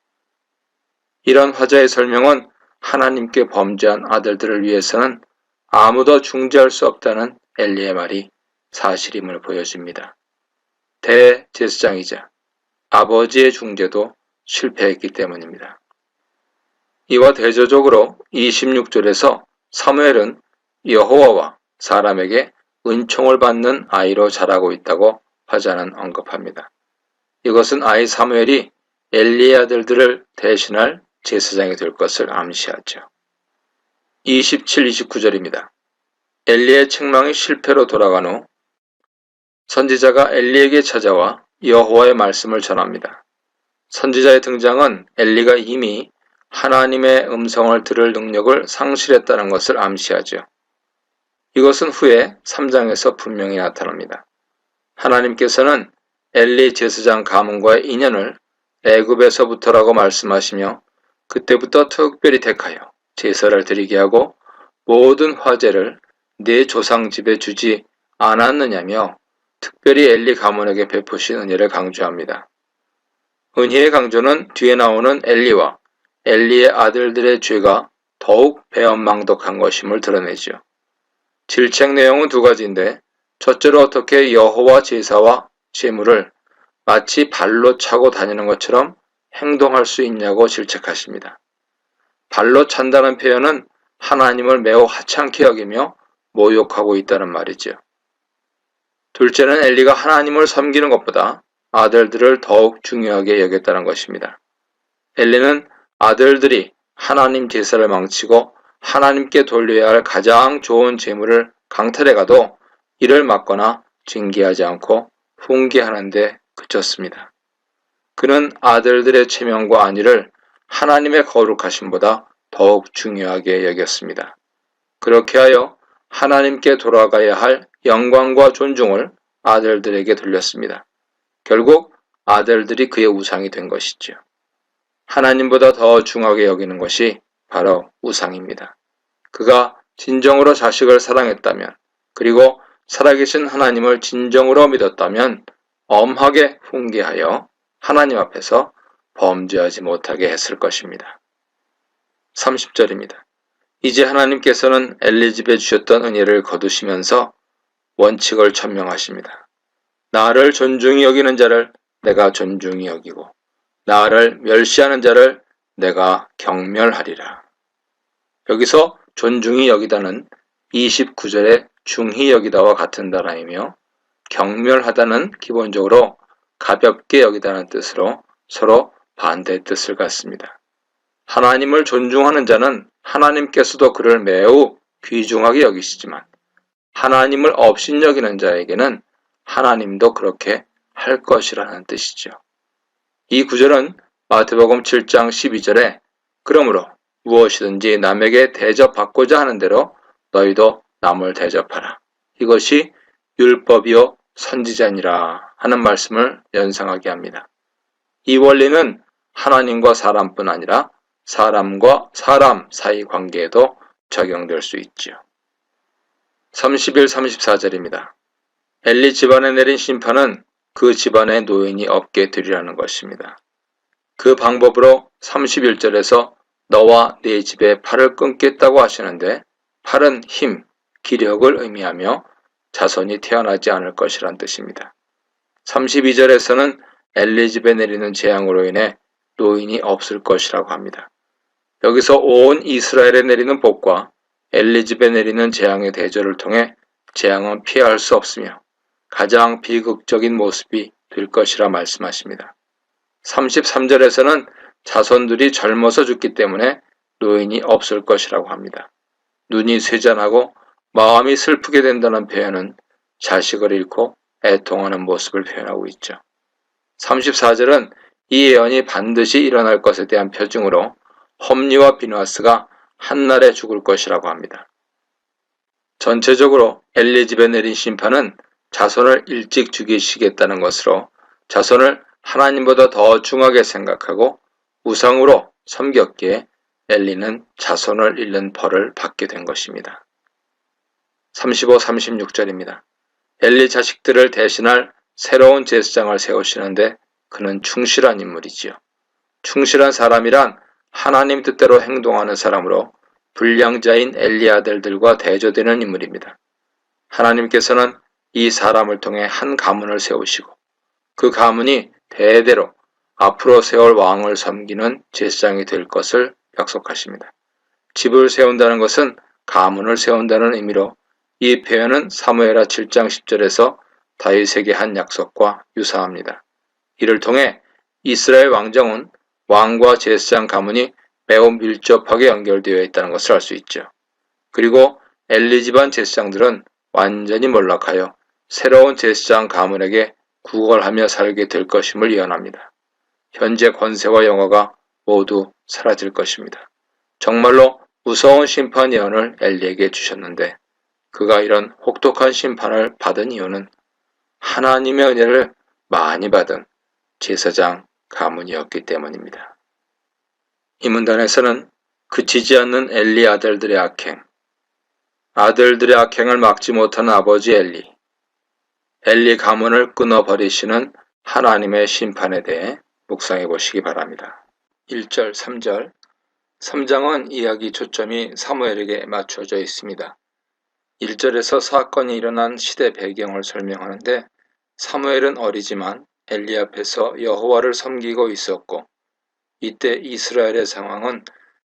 이런 화자의 설명은 하나님께 범죄한 아들들을 위해서는 아무도 중재할 수 없다는 엘리의 말이 사실임을 보여줍니다. 대제사장이자 아버지의 중재도 실패했기 때문입니다. 이와 대조적으로 26절에서 사무엘은 여호와와 사람에게 은총을 받는 아이로 자라고 있다고 화자는 언급합니다. 이것은 아이 사무엘이 엘리의 아들들을 대신할 제사장이 될 것을 암시하죠. 27, 29절입니다. 엘리의 책망이 실패로 돌아간 후 선지자가 엘리에게 찾아와 여호와의 말씀을 전합니다. 선지자의 등장은 엘리가 이미 하나님의 음성을 들을 능력을 상실했다는 것을 암시하죠. 이것은 후에 3장에서 분명히 나타납니다. 하나님께서는 엘리 제사장 가문과의 인연을 애굽에서부터라고 말씀하시며 그때부터 특별히 택하여 제사를 드리게 하고 모든 화제를 네 조상 집에 주지 않았느냐며 특별히 엘리 가문에게 베푸신 은혜를 강조합니다. 은혜의 강조는 뒤에 나오는 엘리와 엘리의 아들들의 죄가 더욱 배은망덕한 것임을 드러내죠. 질책 내용은 두 가지인데 첫째로 어떻게 여호와 제사와 제물을 마치 발로 차고 다니는 것처럼 행동할 수 있냐고 질책하십니다. 발로 찬다는 표현은 하나님을 매우 하찮게 여기며 모욕하고 있다는 말이죠. 둘째는 엘리가 하나님을 섬기는 것보다 아들들을 더욱 중요하게 여겼다는 것입니다. 엘리는 아들들이 하나님 제사를 망치고 하나님께 돌려야 할 가장 좋은 제물을 강탈해가도 이를 막거나 징계하지 않고 훈계하는 데 그쳤습니다. 그는 아들들의 체면과 안위를 하나님의 거룩하심보다 더욱 중요하게 여겼습니다. 그렇게 하여 하나님께 돌아가야 할 영광과 존중을 아들들에게 돌렸습니다. 결국 아들들이 그의 우상이 된 것이죠. 하나님보다 더 중하게 여기는 것이 바로 우상입니다. 그가 진정으로 자식을 사랑했다면, 그리고 살아계신 하나님을 진정으로 믿었다면 엄하게 훈계하여 하나님 앞에서 범죄하지 못하게 했을 것입니다. 30절입니다. 이제 하나님께서는 엘리 집에 주셨던 은혜를 거두시면서 원칙을 천명하십니다. 나를 존중히 여기는 자를 내가 존중히 여기고 나를 멸시하는 자를 내가 경멸하리라. 여기서 존중히 여기다는 29절의 중히 여기다와 같은 단어이며 경멸하다는 기본적으로 가볍게 여기다는 뜻으로 서로 반대의 뜻을 갖습니다. 하나님을 존중하는 자는 하나님께서도 그를 매우 귀중하게 여기시지만 하나님을 업신여기는 자에게는 하나님도 그렇게 할 것이라는 뜻이죠. 이 구절은 마태복음 7장 12절에 그러므로 무엇이든지 남에게 대접받고자 하는 대로 너희도 남을 대접하라. 이것이 율법이요 선지자니라 하는 말씀을 연상하게 합니다. 이 원리는 하나님과 사람뿐 아니라 사람과 사람 사이 관계에도 적용될 수 있지요. 31, 34절입니다. 엘리 집안에 내린 심판은 그 집안의 노인이 없게 되리라는 것입니다. 그 방법으로 31절에서 너와 네 집의 팔을 끊겠다고 하시는데 팔은 힘, 기력을 의미하며 자손이 태어나지 않을 것이란 뜻입니다. 32절에서는 엘리 집에 내리는 재앙으로 인해 노인이 없을 것이라고 합니다. 여기서 온 이스라엘에 내리는 복과 엘리 집에 내리는 재앙의 대조를 통해 재앙은 피할 수 없으며 가장 비극적인 모습이 될 것이라 말씀하십니다. 33절에서는 자손들이 젊어서 죽기 때문에 노인이 없을 것이라고 합니다. 눈이 쇠잔하고 마음이 슬프게 된다는 표현은 자식을 잃고 애통하는 모습을 표현하고 있죠. 34절은 이 예언이 반드시 일어날 것에 대한 표징으로 험리와 비누아스가 한날에 죽을 것이라고 합니다. 전체적으로 엘리 집에 내린 심판은 자손을 일찍 죽이시겠다는 것으로 자손을 하나님보다 더 중하게 생각하고 우상으로 섬겼기에 엘리는 자손을 잃는 벌을 받게 된 것입니다. 35, 36절입니다. 엘리 자식들을 대신할 새로운 제사장을 세우시는데 그는 충실한 인물이지요. 충실한 사람이란 하나님 뜻대로 행동하는 사람으로 불량자인 엘리 아들들과 대조되는 인물입니다. 하나님께서는 이 사람을 통해 한 가문을 세우시고 그 가문이 대대로 앞으로 세울 왕을 섬기는 제사장이 될 것을 약속하십니다. 집을 세운다는 것은 가문을 세운다는 의미로 이 표현은 사무엘하 7장 10절에서 다윗에게 한 약속과 유사합니다. 이를 통해 이스라엘 왕정은 왕과 제사장 가문이 매우 밀접하게 연결되어 있다는 것을 알 수 있죠. 그리고 엘리 집안 제사장들은 완전히 몰락하여 새로운 제사장 가문에게 구걸하며 살게 될 것임을 예언합니다. 현재 권세와 영화가 모두 사라질 것입니다. 정말로 무서운 심판 예언을 엘리에게 주셨는데 그가 이런 혹독한 심판을 받은 이유는 하나님의 은혜를 많이 받은 제사장 가문이었기 때문입니다. 이 문단에서는 그치지 않는 엘리 아들들의 악행을 막지 못한 아버지 엘리 가문을 끊어버리시는 하나님의 심판에 대해 묵상해 보시기 바랍니다. 1절, 3절 3장은 이야기 초점이 사무엘에게 맞춰져 있습니다. 1절에서 사건이 일어난 시대 배경을 설명하는데 사무엘은 어리지만 엘리 앞에서 여호와를 섬기고 있었고 이때 이스라엘의 상황은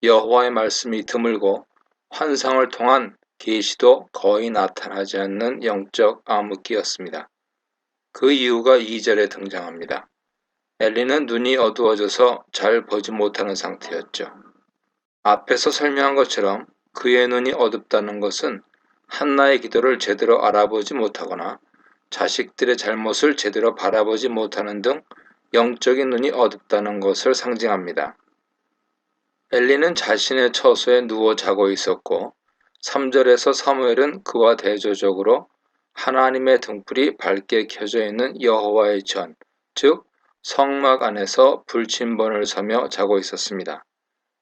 여호와의 말씀이 드물고 환상을 통한 계시도 거의 나타나지 않는 영적 암흑기였습니다. 그 이유가 2절에 등장합니다. 엘리는 눈이 어두워져서 잘 보지 못하는 상태였죠. 앞에서 설명한 것처럼 그의 눈이 어둡다는 것은 한나의 기도를 제대로 알아보지 못하거나 자식들의 잘못을 제대로 바라보지 못하는 등 영적인 눈이 어둡다는 것을 상징합니다. 엘리는 자신의 처소에 누워 자고 있었고 3절에서 사무엘은 그와 대조적으로 하나님의 등불이 밝게 켜져 있는 여호와의 전, 즉 성막 안에서 불침번을 서며 자고 있었습니다.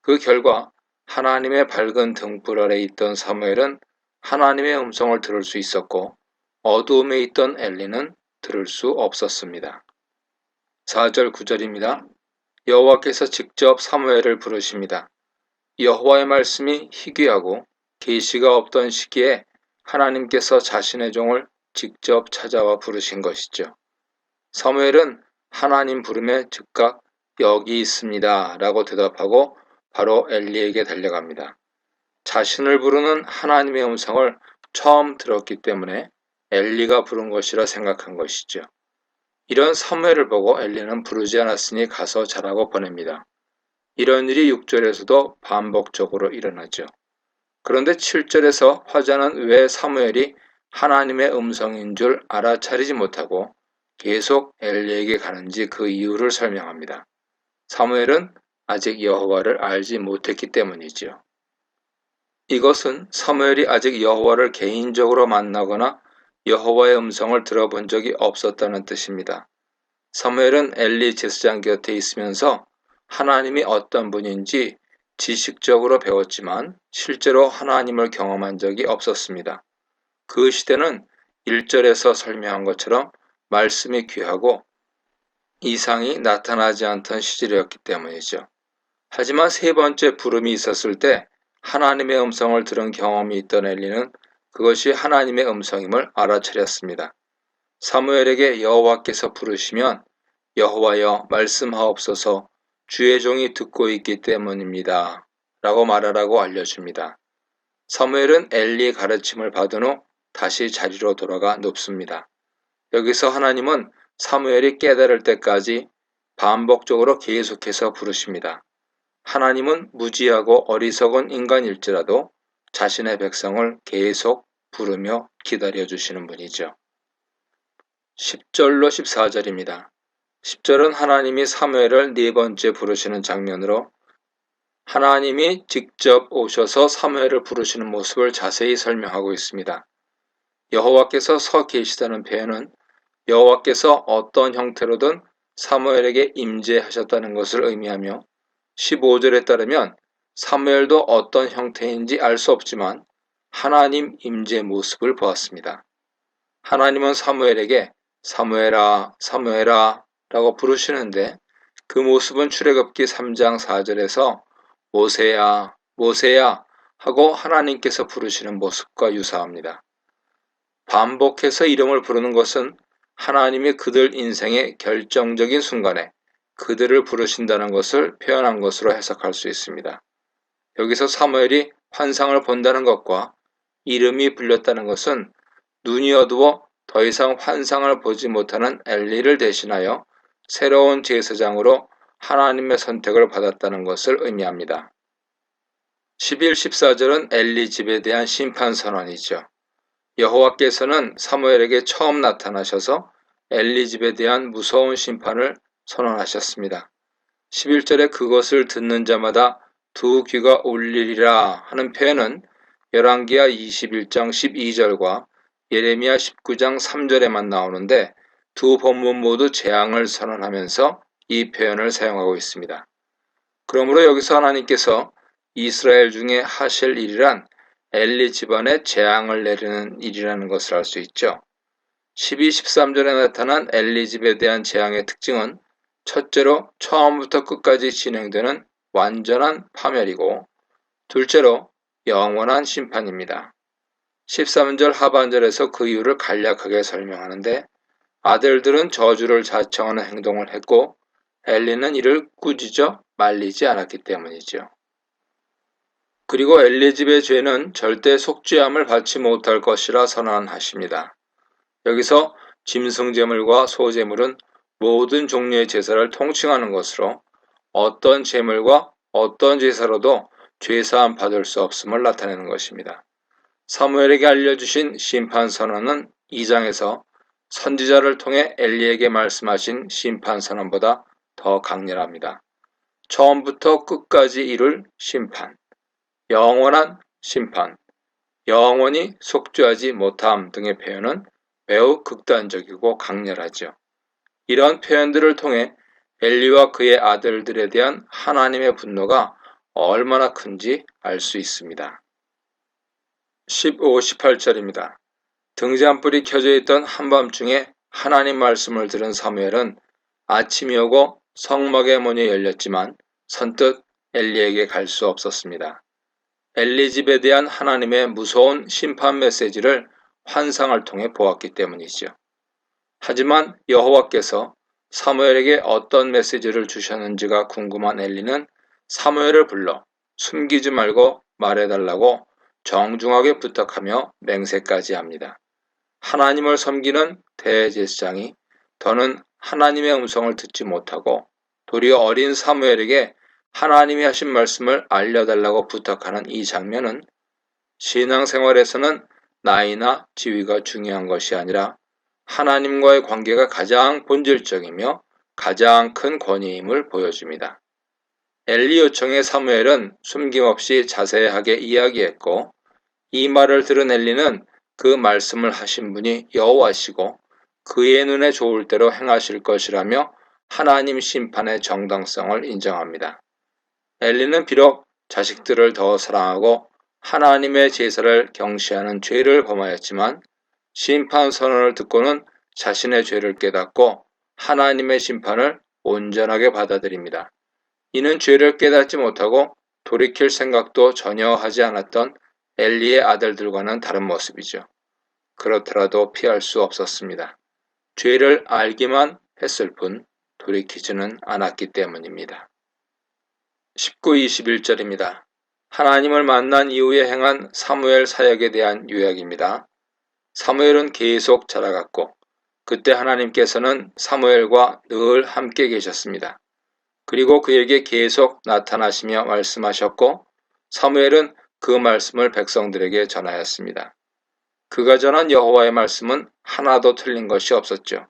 그 결과 하나님의 밝은 등불 아래 있던 사무엘은 하나님의 음성을 들을 수 있었고 어두움에 있던 엘리는 들을 수 없었습니다. 4절 9절입니다. 여호와께서 직접 사무엘을 부르십니다. 여호와의 말씀이 희귀하고 계시가 없던 시기에 하나님께서 자신의 종을 직접 찾아와 부르신 것이죠. 사무엘은 하나님 부름에 즉각 여기 있습니다 라고 대답하고 바로 엘리에게 달려갑니다. 자신을 부르는 하나님의 음성을 처음 들었기 때문에 엘리가 부른 것이라 생각한 것이죠. 이런 사무엘을 보고 엘리는 부르지 않았으니 가서 자라고 보냅니다. 이런 일이 6절에서도 반복적으로 일어나죠. 그런데 7절에서 화자는 왜 사무엘이 하나님의 음성인 줄 알아차리지 못하고 계속 엘리에게 가는지 그 이유를 설명합니다. 사무엘은 아직 여호와를 알지 못했기 때문이지요. 이것은 사무엘이 아직 여호와를 개인적으로 만나거나 여호와의 음성을 들어본 적이 없었다는 뜻입니다. 사무엘은 엘리 제사장 곁에 있으면서 하나님이 어떤 분인지 지식적으로 배웠지만 실제로 하나님을 경험한 적이 없었습니다. 그 시대는 1절에서 설명한 것처럼 말씀이 귀하고 이상이 나타나지 않던 시절이었기 때문이죠. 하지만 세 번째 부름이 있었을 때 하나님의 음성을 들은 경험이 있던 엘리는 그것이 하나님의 음성임을 알아차렸습니다. 사무엘에게 여호와께서 부르시면 여호와여 말씀하옵소서 주의 종이 듣고 있기 때문입니다 라고 말하라고 알려줍니다. 사무엘은 엘리의 가르침을 받은 후 다시 자리로 돌아가 눕습니다. 여기서 하나님은 사무엘이 깨달을 때까지 반복적으로 계속해서 부르십니다. 하나님은 무지하고 어리석은 인간일지라도 자신의 백성을 계속 부르며 기다려주시는 분이죠. 10절로 14절입니다. 10절은 하나님이 사무엘을 네 번째 부르시는 장면으로 하나님이 직접 오셔서 사무엘을 부르시는 모습을 자세히 설명하고 있습니다. 여호와께서 서 계시다는 표현은 여호와께서 어떤 형태로든 사무엘에게 임재하셨다는 것을 의미하며 15절에 따르면 사무엘도 어떤 형태인지 알 수 없지만 하나님 임재 모습을 보았습니다. 하나님은 사무엘에게 사무엘아, 사무엘아 라고 부르시는데 그 모습은 출애굽기 3장 4절에서 모세야, 모세야 하고 하나님께서 부르시는 모습과 유사합니다. 반복해서 이름을 부르는 것은 하나님이 그들 인생의 결정적인 순간에 그들을 부르신다는 것을 표현한 것으로 해석할 수 있습니다. 여기서 사무엘이 환상을 본다는 것과 이름이 불렸다는 것은 눈이 어두워 더 이상 환상을 보지 못하는 엘리를 대신하여 새로운 제사장으로 하나님의 선택을 받았다는 것을 의미합니다. 11, 14절은 엘리 집에 대한 심판 선언이죠. 여호와께서는 사무엘에게 처음 나타나셔서 엘리 집에 대한 무서운 심판을 선언하셨습니다. 11절에 그것을 듣는 자마다 두 귀가 울리리라 하는 표현은 열왕기하 21장 12절과 예레미야 19장 3절에만 나오는데 두 본문 모두 재앙을 선언하면서 이 표현을 사용하고 있습니다. 그러므로 여기서 하나님께서 이스라엘 중에 하실 일이란 엘리 집안에 재앙을 내리는 일이라는 것을 알 수 있죠. 12, 13절에 나타난 엘리 집에 대한 재앙의 특징은 첫째로 처음부터 끝까지 진행되는 완전한 파멸이고 둘째로 영원한 심판입니다. 13절 하반절에서 그 이유를 간략하게 설명하는데 아들들은 저주를 자청하는 행동을 했고 엘리는 이를 꾸짖어 말리지 않았기 때문이죠. 그리고 엘리 집의 죄는 절대 속죄함을 받지 못할 것이라 선언하십니다. 여기서 짐승제물과 소제물은 모든 종류의 제사를 통칭하는 것으로 어떤 제물과 어떤 제사로도 죄사함 받을 수 없음을 나타내는 것입니다. 사무엘에게 알려주신 심판 선언은 2장에서 선지자를 통해 엘리에게 말씀하신 심판 선언보다 더 강렬합니다. 처음부터 끝까지 이룰 심판, 영원한 심판, 영원히 속죄하지 못함 등의 표현은 매우 극단적이고 강렬하죠. 이런 표현들을 통해 엘리와 그의 아들들에 대한 하나님의 분노가 얼마나 큰지 알 수 있습니다. 15, 18절입니다. 등잔불이 켜져 있던 한밤중에 하나님 말씀을 들은 사무엘은 아침이 오고 성막의 문이 열렸지만 선뜻 엘리에게 갈 수 없었습니다. 엘리 집에 대한 하나님의 무서운 심판 메시지를 환상을 통해 보았기 때문이죠. 하지만 여호와께서 사무엘에게 어떤 메시지를 주셨는지가 궁금한 엘리는 사무엘을 불러 숨기지 말고 말해달라고 정중하게 부탁하며 맹세까지 합니다. 하나님을 섬기는 대제사장이 더는 하나님의 음성을 듣지 못하고 도리어 어린 사무엘에게 하나님이 하신 말씀을 알려달라고 부탁하는 이 장면은 신앙생활에서는 나이나 지위가 중요한 것이 아니라 하나님과의 관계가 가장 본질적이며 가장 큰 권위임을 보여줍니다. 엘리 요청에 사무엘은 숨김없이 자세하게 이야기했고 이 말을 들은 엘리는 그 말씀을 하신 분이 여호와시고 그의 눈에 좋을 대로 행하실 것이라며 하나님 심판의 정당성을 인정합니다. 엘리는 비록 자식들을 더 사랑하고 하나님의 제사를 경시하는 죄를 범하였지만 심판 선언을 듣고는 자신의 죄를 깨닫고 하나님의 심판을 온전하게 받아들입니다. 이는 죄를 깨닫지 못하고 돌이킬 생각도 전혀 하지 않았던 엘리의 아들들과는 다른 모습이죠. 그렇더라도 피할 수 없었습니다. 죄를 알기만 했을 뿐 돌이키지는 않았기 때문입니다. 19, 21절입니다. 하나님을 만난 이후에 행한 사무엘 사역에 대한 요약입니다. 사무엘은 계속 자라갔고 그때 하나님께서는 사무엘과 늘 함께 계셨습니다. 그리고 그에게 계속 나타나시며 말씀하셨고 사무엘은 그 말씀을 백성들에게 전하였습니다. 그가 전한 여호와의 말씀은 하나도 틀린 것이 없었죠.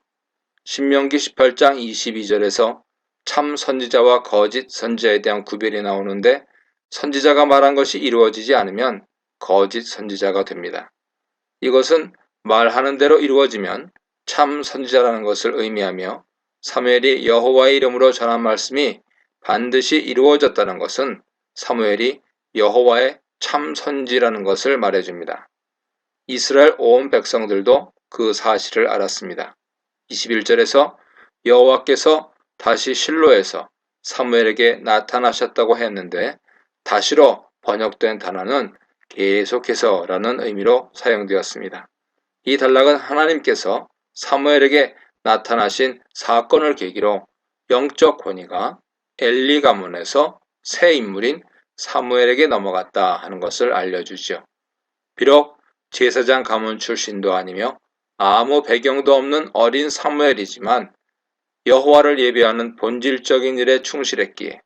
신명기 18장 22절에서 참 선지자와 거짓 선지자에 대한 구별이 나오는데 선지자가 말한 것이 이루어지지 않으면 거짓 선지자가 됩니다. 이것은 말하는 대로 이루어지면 참 선지자라는 것을 의미하며 사무엘이 여호와의 이름으로 전한 말씀이 반드시 이루어졌다는 것은 사무엘이 여호와의 참 선지라는 것을 말해줍니다. 이스라엘 온 백성들도 그 사실을 알았습니다. 21절에서 여호와께서 다시 실로에서 사무엘에게 나타나셨다고 했는데 다시로 번역된 단어는 계속해서라는 의미로 사용되었습니다. 이 단락은 하나님께서 사무엘에게 나타나신 사건을 계기로 영적 권위가 엘리 가문에서 새 인물인 사무엘에게 넘어갔다 하는 것을 알려주죠. 비록 제사장 가문 출신도 아니며 아무 배경도 없는 어린 사무엘이지만 여호와를 예배하는 본질적인 일에 충실했기에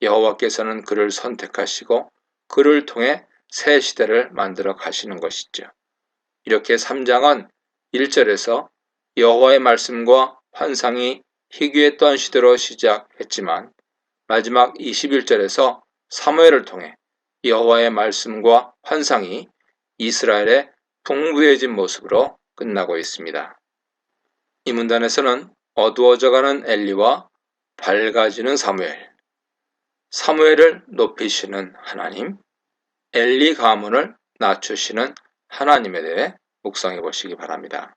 여호와께서는 그를 선택하시고 그를 통해 새 시대를 만들어 가시는 것이죠. 이렇게 3장은 1절에서 여호와의 말씀과 환상이 희귀했던 시대로 시작했지만 마지막 21절에서 사무엘을 통해 여호와의 말씀과 환상이 이스라엘의 풍부해진 모습으로 끝나고 있습니다. 이 문단에서는 어두워져가는 엘리와 밝아지는 사무엘, 사무엘을 높이시는 하나님, 엘리 가문을 낮추시는 하나님에 대해 묵상해 보시기 바랍니다.